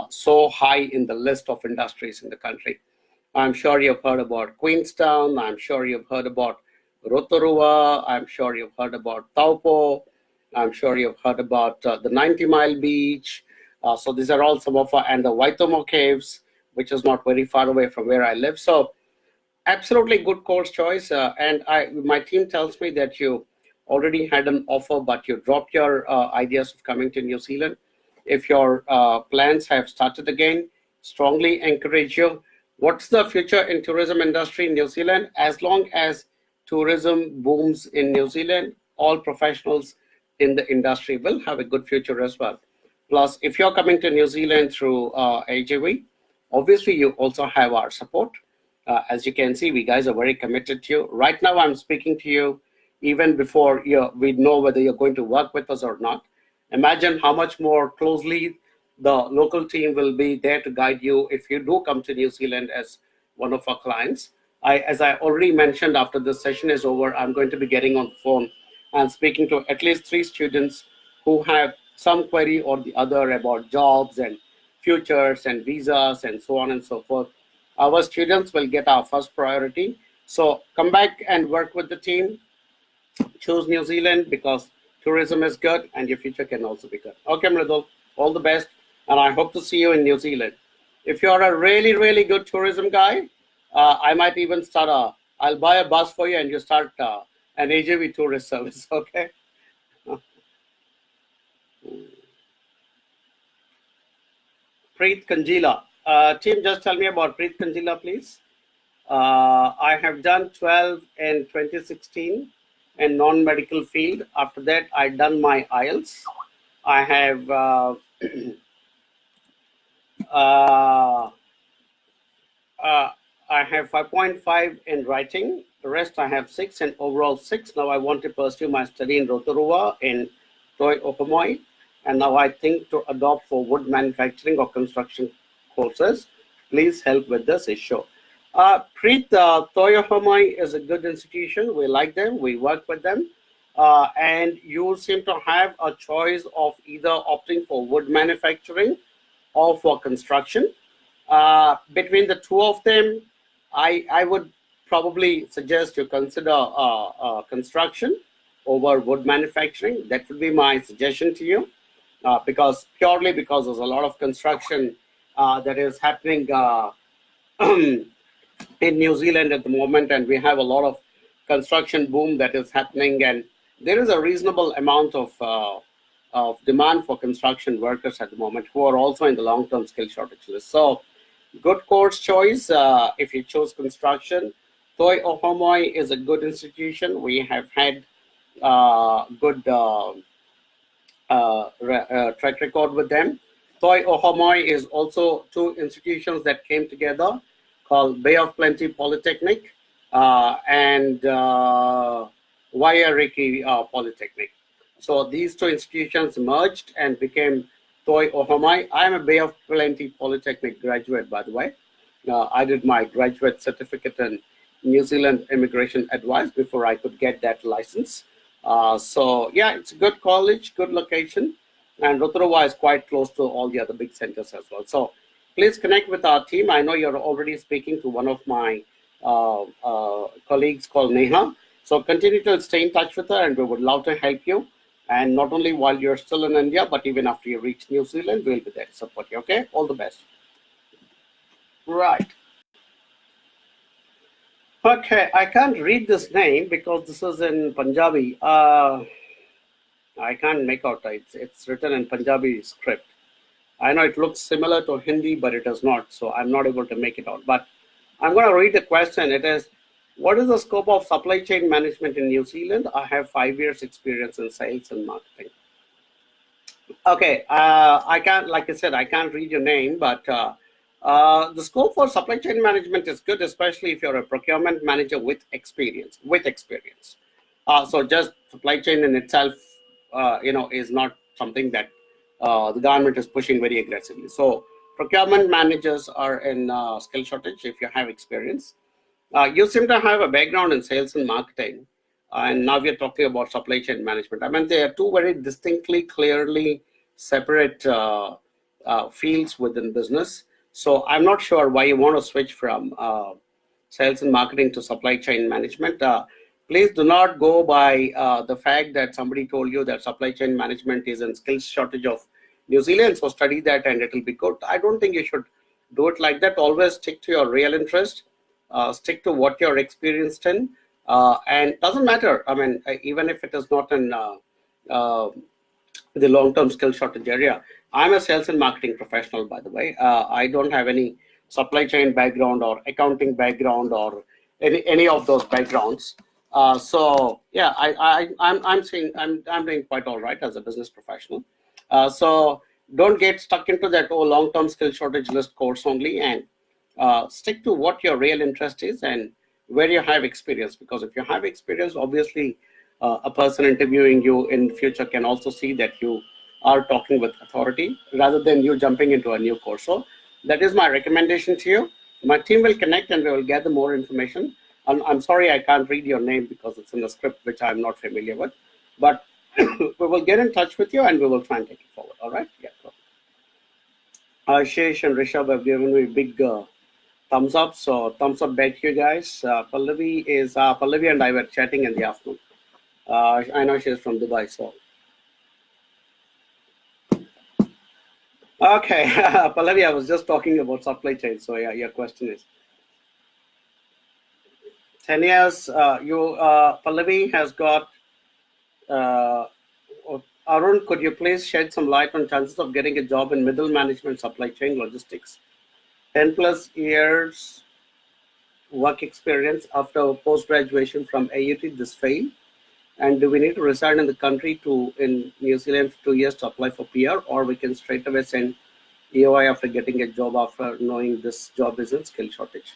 so high in the list of industries in the country. I'm sure you've heard about Queenstown. I'm sure you've heard about Rotorua. I'm sure you've heard about Taupo. I'm sure you've heard about the 90 Mile Beach. So these are all some of our, and the Waitomo Caves, which is not very far away from where I live. So absolutely good course choice. And my team tells me that you already had an offer, but you dropped your ideas of coming to New Zealand. If your plans have started again, strongly encourage you. What's the future in tourism industry in New Zealand? As long as tourism booms in New Zealand, all professionals in the industry will have a good future as well. Plus, if you're coming to New Zealand through AJV, obviously you also have our support. As you can see, we guys are very committed to you. Right now, I'm speaking to you even before we know whether you're going to work with us or not. Imagine how much more closely the local team will be there to guide you if you do come to New Zealand as one of our clients. As I already mentioned, after this session is over, I'm going to be getting on the phone and speaking to at least 3 students who have some query or the other about jobs and futures and visas and so on and so forth. Our students will get our first priority. So come back and work with the team. Choose New Zealand because tourism is good and your future can also be good. Okay, Mridul, all the best. And I hope to see you in New Zealand. If you're a really, really good tourism guy, I might even I'll buy a bus for you and you start an AJV tourist service, okay? Preet Kanjila. Team, just tell me about Preet Kanjila, please. I have done 12 in 2016 in non-medical field. After that, I done my IELTS. I have I have 5.5 in writing. The rest I have 6 and overall 6. Now I want to pursue my study in Rotorua in Toi Okomoi. And now I think to adopt for wood manufacturing or construction courses. Please help with this issue. Preet, Toi Okomoi is a good institution. We like them. We work with them. And you seem to have a choice of either opting for wood manufacturing or for construction. Between the two of them, I would probably suggest you consider construction over wood manufacturing. That would be my suggestion to you, purely because there's a lot of construction that is happening in New Zealand at the moment, and we have a lot of construction boom that is happening, and there is a reasonable amount of demand for construction workers at the moment who are also in the long-term skill shortage list. So good course choice if you choose construction. Toi Okomoi is a good institution. We have had good track record with them. Toi Okomoi is also 2 institutions that came together called Bay of Plenty Polytechnic and Wairiki Polytechnic. So these 2 institutions merged and became Toi Okomoi. I am a Bay of Plenty Polytechnic graduate, by the way. I did my graduate certificate in New Zealand immigration advice before I could get that license. So yeah, it's a good college, good location, and Rotorua is quite close to all the other big centers as well. So please connect with our team. I know you're already speaking to one of my colleagues called Neha. So continue to stay in touch with her and we would love to help you. And not only while you're still in India, but even after you reach New Zealand, we'll be there to support you, okay? All the best. Right. Okay, I can't read this name because this is in Punjabi. I can't make out. It's written in Punjabi script. I know it looks similar to Hindi, but it is not. So I'm not able to make it out. But I'm going to read the question. It is, what is the scope of supply chain management in New Zealand? I have 5 years experience in sales and marketing. Okay, I can't, like I said, I can't read your name, but the scope for supply chain management is good, especially if you're a procurement manager with experience. So just supply chain in itself, is not something that the government is pushing very aggressively. So procurement managers are in skill shortage if you have experience. You seem to have a background in sales and marketing, and now we're talking about supply chain management. I mean, they are 2 very distinctly, clearly separate fields within business. So I'm not sure why you want to switch from sales and marketing to supply chain management. Please do not go by the fact that somebody told you that supply chain management is in skills shortage of New Zealand, so study that and it will be good. I don't think you should do it like that. Always stick to your real interest. Stick to what you're experienced in, and doesn't matter. I mean, even if it is not in the long-term skill shortage area. I'm a sales and marketing professional, by the way. I don't have any supply chain background or accounting background or any of those backgrounds. So yeah, I'm doing quite all right as a business professional. So Don't get stuck into that long-term skill shortage list course only, and stick to what your real interest is and where you have experience. Because if you have experience, obviously a person interviewing you in future can also see that you are talking with authority rather than you jumping into a new course. So that is my recommendation to you. My team will connect and we will gather more information. I'm sorry I can't read your name because it's in the script which I'm not familiar with, but we will get in touch with you and we will try and take it forward. All right? Yeah. Cool. Ashish and Rishabh have given me big thumbs up. So thumbs up back to you guys. Pallavi and I were chatting in the afternoon. I know she's from Dubai. So okay, Pallavi, I was just talking about supply chain. So yeah, your question is 10 years. Pallavi has got. Uh, Arun, could you please shed some light on chances of getting a job in middle management, supply chain, logistics? 10 plus years work experience after post graduation from AUT. This failed. And do we need to reside in the country in New Zealand for 2 years to apply for PR, or we can straight away send EOI after getting a job after knowing this job is in skill shortage?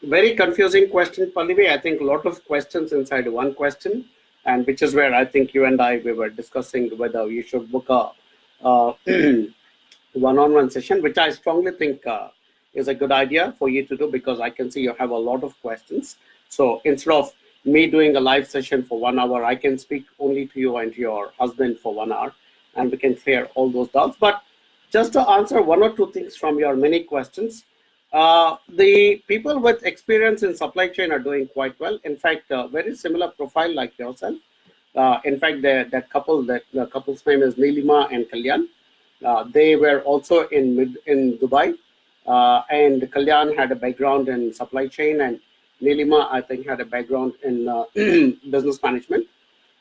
Very confusing question, Pallavi. I think a lot of questions inside one question, and which is where I think you and I we were discussing whether you should book a one-on-one session, which I strongly think is a good idea for you to do, because I can see you have a lot of questions. So instead of me doing a live session for 1 hour, I can speak only to you and your husband for 1 hour, and we can clear all those doubts. But just to answer one or two things from your many questions, the people with experience in supply chain are doing quite well. In fact, very similar profile like yourself. In fact, the couple's name is Neelima and Kalyan. They were also in Dubai, and Kalyan had a background in supply chain, and Neelima, I think, had a background in business management.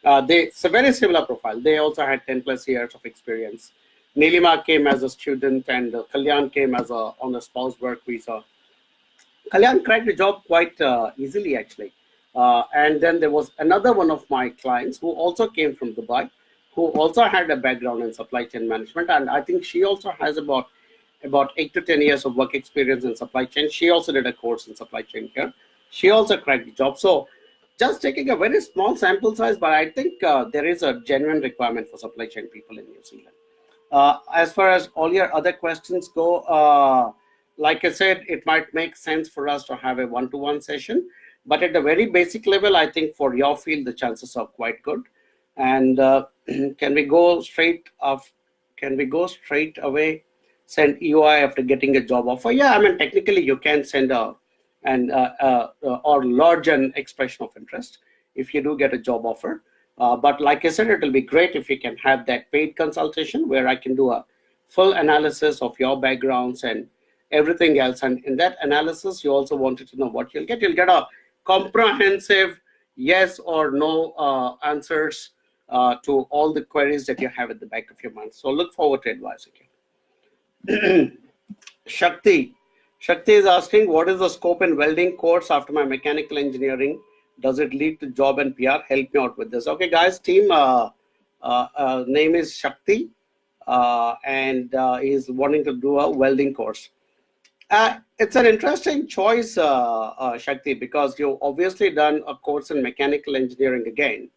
It's a very similar profile. They also had 10 plus years of experience. Neelima came as a student, and Kalyan came as on a spouse work visa. Kalyan cracked the job quite easily, actually. And then there was another one of my clients who also came from Dubai, who also had a background in supply chain management, and I think she also has about 8 to 10 years of work experience in supply chain. She also did a course in supply chain here. She also cracked the job. So just taking a very small sample size, but I think there is a genuine requirement for supply chain people in New Zealand. As far as all your other questions go, like I said, it might make sense for us to have a one-to-one session, but at a very basic level, I think for your field, the chances are quite good. And can we go straight away, send EOI after getting a job offer? Yeah, I mean, technically you can send or lodge an expression of interest if you do get a job offer. But like I said, it will be great if you can have that paid consultation where I can do a full analysis of your backgrounds and everything else. And in that analysis, you also wanted to know what you'll get. You'll get a comprehensive yes or no answers to all the queries that you have at the back of your mind. So look forward to advising you. Shakti is asking, what is the scope in welding course after my mechanical engineering? Does it lead to job and PR? Help me out with this. Okay, guys, team name is Shakti, and he's wanting to do a welding course. It's an interesting choice, Shakti, because you've obviously done a course in mechanical engineering again.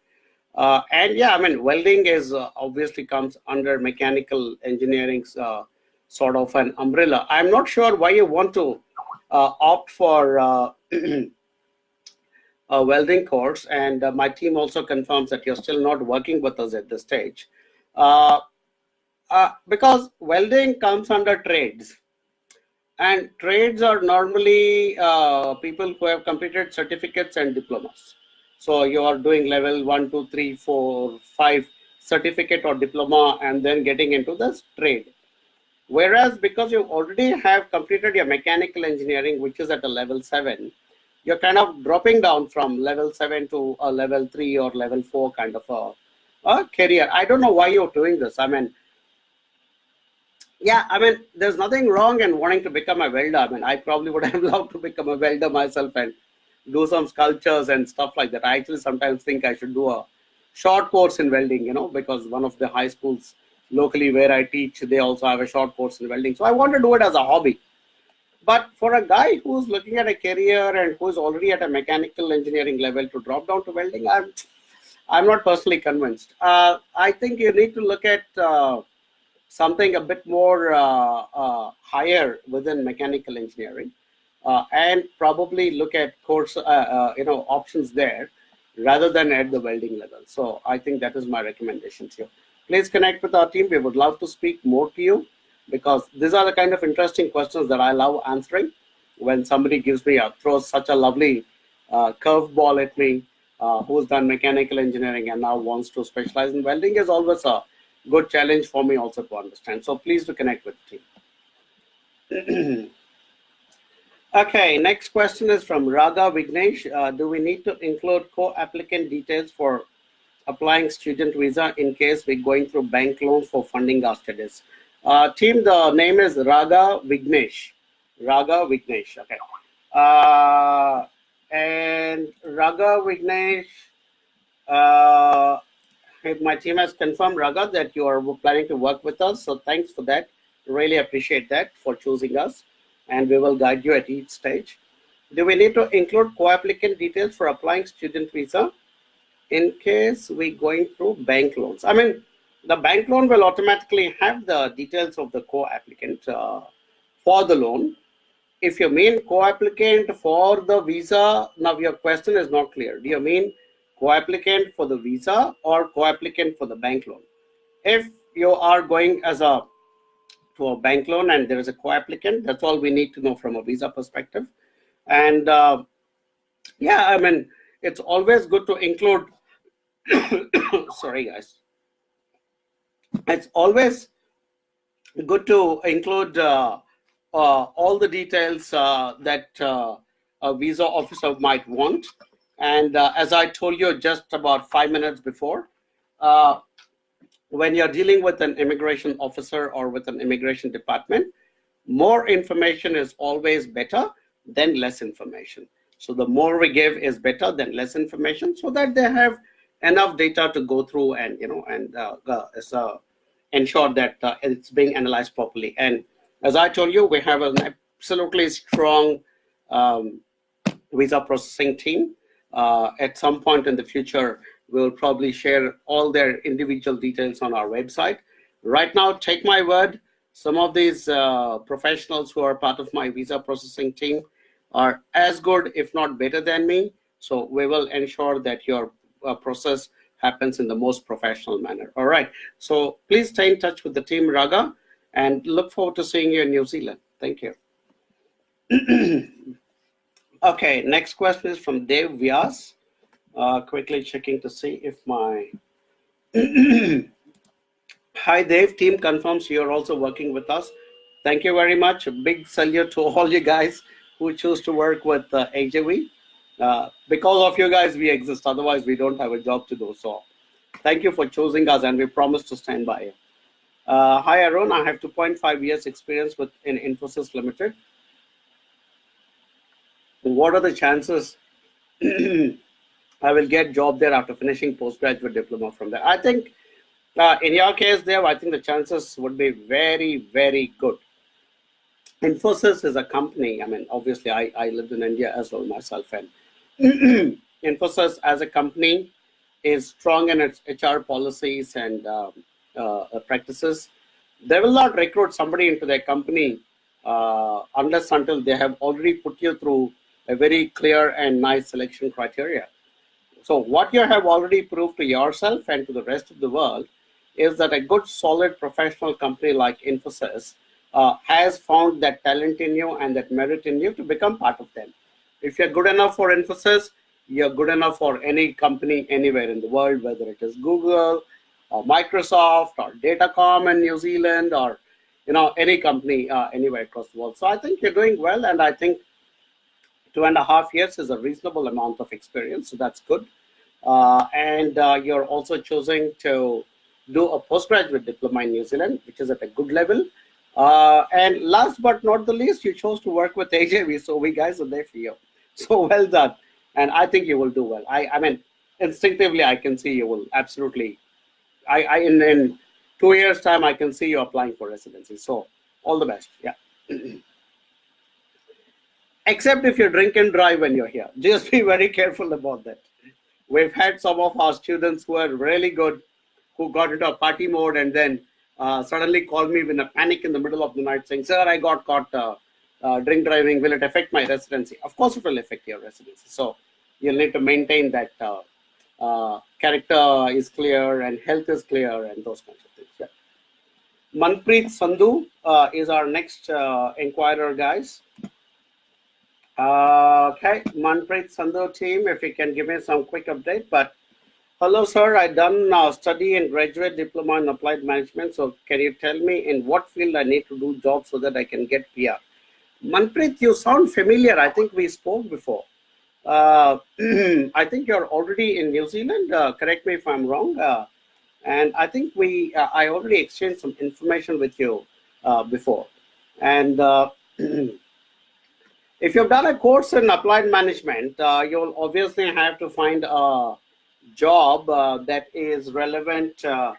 And yeah, I mean, welding is obviously comes under mechanical engineering's sort of an umbrella. I'm not sure why you want to opt for a welding course, and my team also confirms that you're still not working with us at this stage. Because welding comes under trades, and trades are normally people who have completed certificates and diplomas. So you are doing level 1, 2, 3, 4, 5 certificate or diploma and then getting into the trade. Whereas because you already have completed your mechanical engineering, which is at a level 7, you're kind of dropping down from level 7 to a level 3 or level 4 kind of a career. I don't know why you're doing this. I mean, yeah, I mean, there's nothing wrong in wanting to become a welder. I mean, I probably would have loved to become a welder myself and do some sculptures and stuff like that. I actually sometimes think I should do a short course in welding, because one of the high schools locally where I teach, they also have a short course in welding. So I want to do it as a hobby. But for a guy who's looking at a career and who's already at a mechanical engineering level to drop down to welding, I'm not personally convinced. I think you need to look at something a bit more higher within mechanical engineering, and probably look at course options there rather than at the welding level. So I think that is my recommendation to you. Please connect with our team. We would love to speak more to you, because these are the kind of interesting questions that I love answering. When somebody gives me throws such a lovely curveball at me, who's done mechanical engineering and now wants to specialize in welding, is always a good challenge for me also to understand. So please do connect with the team. Okay, next question is from Raga Vignesh. Do we need to include co-applicant details for applying student visa in case we're going through bank loans for funding our studies? Team, the name is Raga Vignesh. Raga Vignesh, okay. And Raga Vignesh, my team has confirmed, Raga, that you are planning to work with us. So thanks for that. Really appreciate that for choosing us. And we will guide you at each stage. Do we need to include co-applicant details for applying student visa in case we're going through bank loans? I mean, the bank loan will automatically have the details of the co-applicant for the loan. If you mean co-applicant for the visa, now your question is not clear. Do you mean co-applicant for the visa or co-applicant for the bank loan? If you are going to a bank loan and there is a co-applicant, that's all we need to know from a visa perspective. And yeah, I mean, it's always good to include, sorry guys, it's always good to include all the details that a visa officer might want. And as I told you just about 5 minutes before, when you're dealing with an immigration officer or with an immigration department, more information is always better than less information. So the more we give is better than less information, so that they have enough data to go through and ensure that it's being analyzed properly. And as I told you, we have an absolutely strong visa processing team. At some point in the future, we'll probably share all their individual details on our website. Right now, take my word, some of these professionals who are part of my visa processing team are as good, if not better than me. So we will ensure that your process happens in the most professional manner. All right. So please stay in touch with the team, Raga, and look forward to seeing you in New Zealand. Thank you. Okay, next question is from Dev Vyas. Quickly checking to see if my hi Dev, team confirms you're also working with us. Thank you very much. A big salute to all you guys who choose to work with AJV. Because of you guys we exist, otherwise we don't have a job to do. So thank you for choosing us, and we promise to stand by you. Hi Arun, I have 2.5 years experience in Infosys Limited. What are the chances I will get job there after finishing postgraduate diploma from there? I think in your case, Dev, I think the chances would be very, very good. Infosys is a company. I mean, obviously, I lived in India as well myself, and Infosys as a company is strong in its HR policies and practices. They will not recruit somebody into their company unless until they have already put you through a very clear and nice selection criteria. So what you have already proved to yourself and to the rest of the world is that a good, solid professional company like Infosys has found that talent in you and that merit in you to become part of them. If you're good enough for Infosys, you're good enough for any company anywhere in the world, whether it is Google or Microsoft or Datacom in New Zealand or any company anywhere across the world. So I think you're doing well, and I think 2.5 years is a reasonable amount of experience, so that's good. And you're also choosing to do a postgraduate diploma in New Zealand, which is at a good level. And last but not the least, you chose to work with AJV, so we guys are there for you. So well done, and I think you will do well. I mean, instinctively, I can see you will absolutely. In 2 years time, I can see you applying for residency. So all the best. Yeah. Except if you drink and drive when you're here. Just be very careful about that. We've had some of our students who are really good, who got into a party mode and then suddenly called me with a panic in the middle of the night saying, sir, I got caught drink driving. Will it affect my residency? Of course it will affect your residency. So you'll need to maintain that character is clear and health is clear and those kinds of things. Yeah. Manpreet Sandhu is our next inquirer, guys. Okay, Manpreet Sandhu team, if you can give me some quick update. But hello, sir. I done study and graduate diploma in applied management. So can you tell me in what field I need to do job so that I can get PR? Manpreet, you sound familiar. I think we spoke before. I think you're already in New Zealand. Correct me if I'm wrong. And I think I already exchanged some information with you before. And if you've done a course in applied management, you'll obviously have to find a job that is relevant to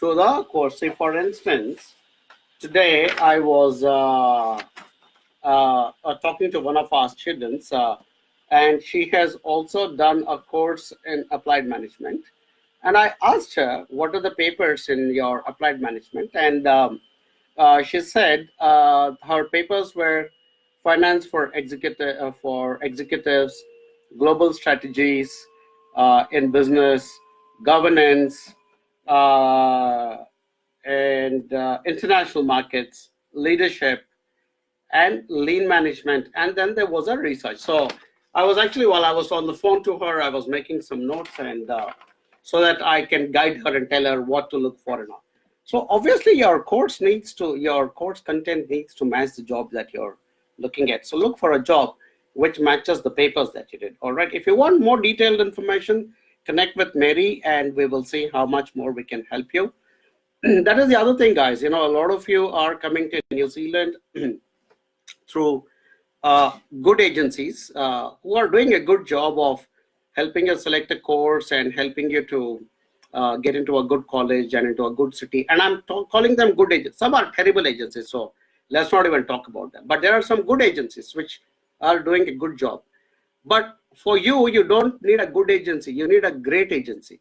the course. Say, for instance, today I was talking to one of our students, and she has also done a course in applied management. And I asked her, what are the papers in your applied management? And she said her papers were finance for executives, global strategies in business, governance, and international markets, leadership, and lean management. And then there was a research. So I was actually, while I was on the phone to her, I was making some notes and so that I can guide her and tell her what to look for and all. So obviously your course content needs to match the job that you're looking at. So look for a job which matches the papers that you did. All right. If you want more detailed information, connect with Mary and we will see how much more we can help you. That is the other thing, guys. You know, a lot of you are coming to New Zealand through good agencies who are doing a good job of helping you select a course and helping you to get into a good college and into a good city. And I'm calling them good agencies. Some are terrible agencies, so let's not even talk about them. But there are some good agencies which are doing a good job. But for you, you don't need a good agency. You need a great agency.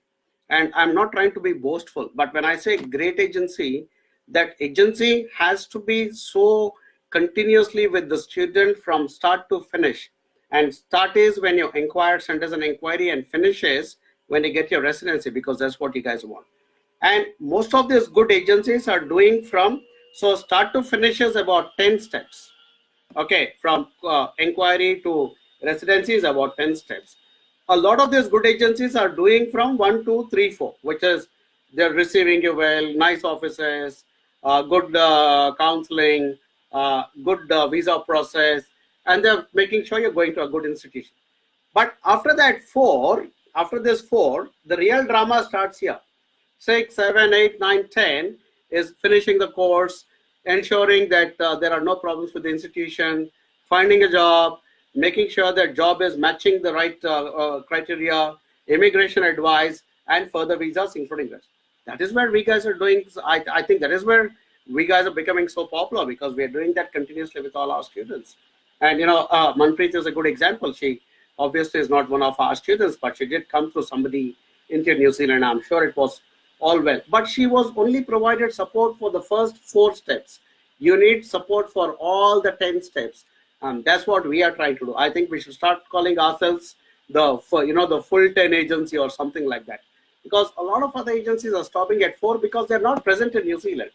And I'm not trying to be boastful, but when I say great agency, that agency has to be so continuously with the student from start to finish. And start is when you inquire, send us an inquiry, and finish is when you get your residency, because that's what you guys want. And most of these good agencies are doing from, so start to finish is about 10 steps. Okay, from inquiry to residency is about 10 steps. A lot of these good agencies are doing from 1, 2, 3, 4, which is they're receiving you well, nice offices, good counseling, good visa process, and they're making sure you're going to a good institution. But after that after this 4, the real drama starts here. 6, 7, 8, 9, 10 is finishing the course, ensuring that there are no problems with the institution, finding a job, making sure that job is matching the right criteria, immigration advice, and further visas, including this. That is where we guys are doing. I think that is where we guys are becoming so popular, because we are doing that continuously with all our students. And you know, Manpreet is a good example. She obviously is not one of our students, but she did come through somebody into New Zealand. I'm sure it was all well. But she was only provided support for the first 4 steps. You need support for all the 10 steps. That's what we are trying to do. I think we should start calling ourselves the full 10 agency or something like that, because a lot of other agencies are stopping at 4 because they're not present in New Zealand.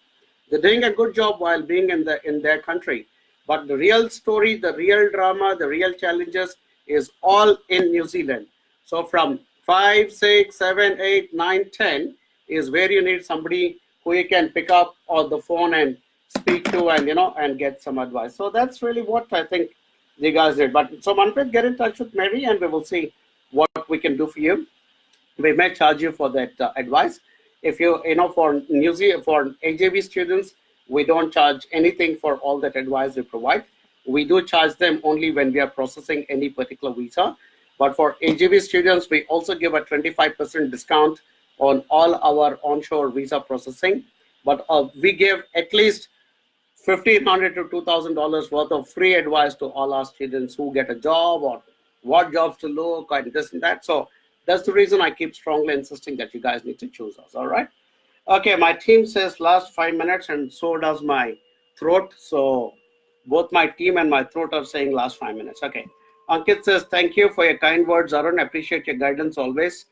They're doing a good job while being in their country, but the real story, the real drama, the real challenges is all in New Zealand. So from 5, 6, 7, 8, 9, 10 is where you need somebody who you can pick up on the phone and speak to, and and get some advice. So that's really what I think you guys did. But so Manpreet, get in touch with Mary and we will see what we can do for you. We may charge you for that advice. If for for AJV students, we don't charge anything for all that advice we provide. We do charge them only when we are processing any particular visa. But for AJV students, we also give a 25% discount on all our onshore visa processing. but we give at least $1,500 to $2,000 worth of free advice to all our students who get a job or what jobs to look and this and that. So that's the reason I keep strongly insisting that you guys need to choose us. All right. Okay, my team says last 5 minutes, and so does my throat. So both my team and my throat are saying last 5 minutes. Okay. Ankit says, thank you for your kind words, Arun. Appreciate your guidance always.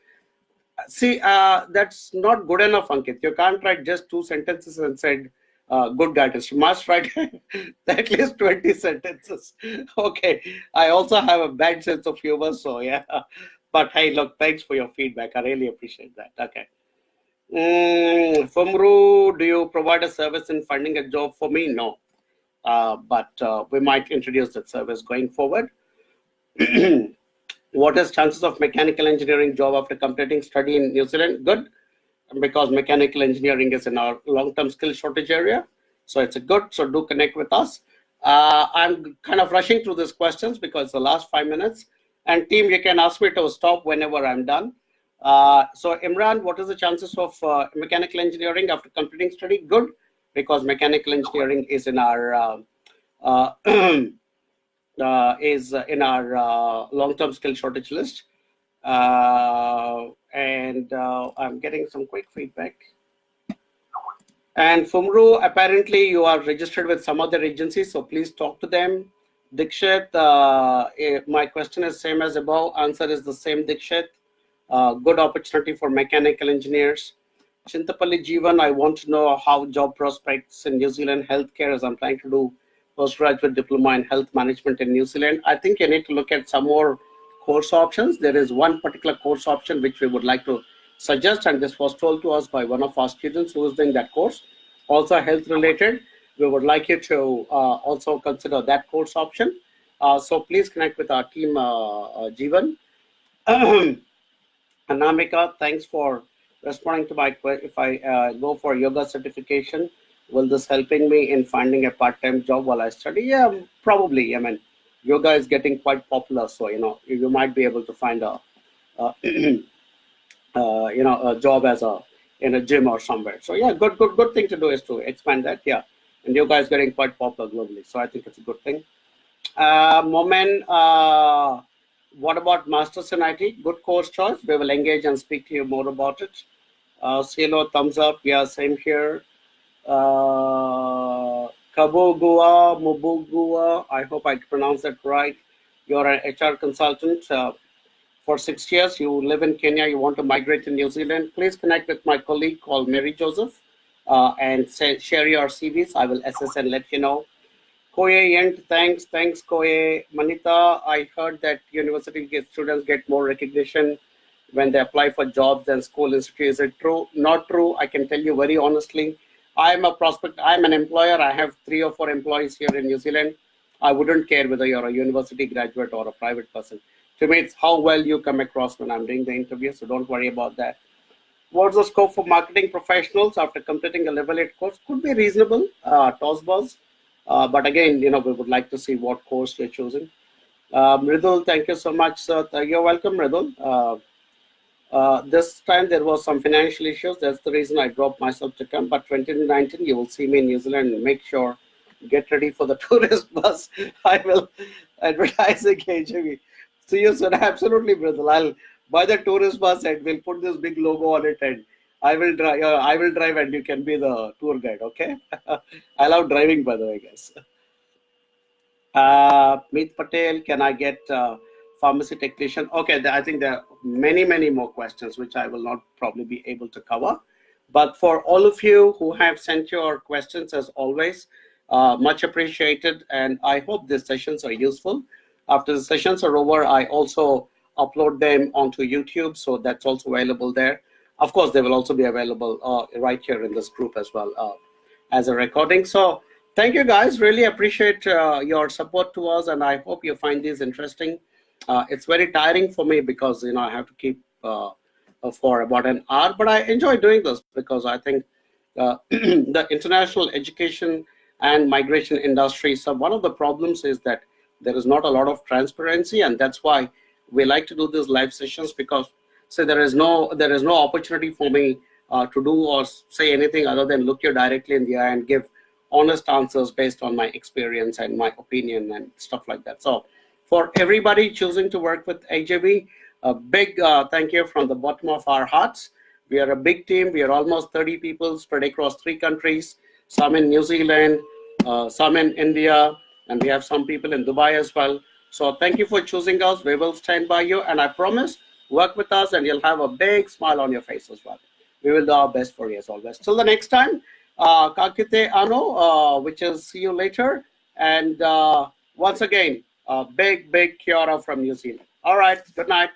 See, that's not good enough, Ankit. You can't write just 2 sentences and said good guidance. You must write at least 20 sentences. Okay. I also have a bad sense of humor, so yeah. But hey, look, thanks for your feedback. I really appreciate that. Okay. Fumru, do you provide a service in finding a job for me? No. But we might introduce that service going forward. What is chances of mechanical engineering job after completing study in New Zealand? Good, because mechanical engineering is in our long-term skill shortage area. So it's a good, so do connect with us. I'm kind of rushing through these questions because it's the last 5 minutes. And team, you can ask me to stop whenever I'm done. So Imran, what is the chances of mechanical engineering after completing study? Good, because mechanical engineering is in our long-term skill shortage list. And I'm getting some quick feedback. And Fumru, apparently you are registered with some other agencies, so please talk to them. Dikshit, my question is same as above. Answer is the same, Dikshit. Good opportunity for mechanical engineers. Chintapalli Jeevan, I want to know how job prospects in New Zealand healthcare, as I'm trying to do postgraduate diploma in health management in New Zealand. I think you need to look at some more course options. There is one particular course option which we would like to suggest, and this was told to us by one of our students who is doing that course. Also health related, we would like you to also consider that course option. So please connect with our team, Jeevan. Anamika, thanks for responding to my question. If I go for yoga certification, will this helping me in finding a part-time job while I study? Yeah, probably. I mean, yoga is getting quite popular, so you might be able to find a a job as in a gym or somewhere. So yeah, good thing to do is to expand that. Yeah, and yoga is getting quite popular globally, so I think it's a good thing. Momen, what about masters in IT? Good course choice. We will engage and speak to you more about it. Cielo, thumbs up. Yeah, same here. Kabugua, Mubugua, I hope I pronounced that right. You're an HR consultant for 6 years. You live in Kenya. You want to migrate to New Zealand. Please connect with my colleague called Mary Joseph and share your CVs. I will assess and let you know. Koye Yent, thanks, Koye. Manita, I heard that university students get more recognition when they apply for jobs than school institutes. Is it true? Not true. I can tell you very honestly. I'm a prospect. I'm an employer. I have 3 or 4 employees here in New Zealand. I wouldn't care whether you're a university graduate or a private person. To me, it's how well you come across when I'm doing the interview. So don't worry about that. What's the scope for marketing professionals after completing a level 8 course? Could be reasonable, TOSBUS. But again, we would like to see what course you're choosing. Mridul, thank you so much, sir. You're welcome, Mridul. This time there was some financial issues. That's the reason I dropped myself to come. But 2019, you will see me in New Zealand. Make sure, get ready for the tourist bus. I will advertising KJV. See you soon. Absolutely, Mridul. I'll buy the tourist bus and we'll put this big logo on it, and I will drive. I will drive, and you can be the tour guide. Okay. I love driving, by the way, guys. Meet Patel, can I get pharmacy technician? Okay, I think there are many more questions which I will not probably be able to cover. But for all of you who have sent your questions, as always, much appreciated. And I hope these sessions are useful. After the sessions are over, I also upload them onto YouTube. So that's also available there. Of course, they will also be available right here in this group as well as a recording. So thank you, guys. Really appreciate your support to us, and I hope you find these interesting. It's very tiring for me because I have to keep for about an hour, but I enjoy doing this because I think the international education and migration industry. So one of the problems is that there is not a lot of transparency, and that's why we like to do these live sessions, because there is no opportunity for me to do or say anything other than look you directly in the eye and give honest answers based on my experience and my opinion and stuff like that. So for everybody choosing to work with AJB, a big thank you from the bottom of our hearts. We are a big team. We are almost 30 people spread across 3 countries, some in New Zealand, some in India, and we have some people in Dubai as well. So thank you for choosing us. We will stand by you, and I promise, work with us and you'll have a big smile on your face as well. We will do our best for you as always. Till the next time, Kakite Ano, which is see you later. And once again, big, big kia ora from New Zealand. All right, good night.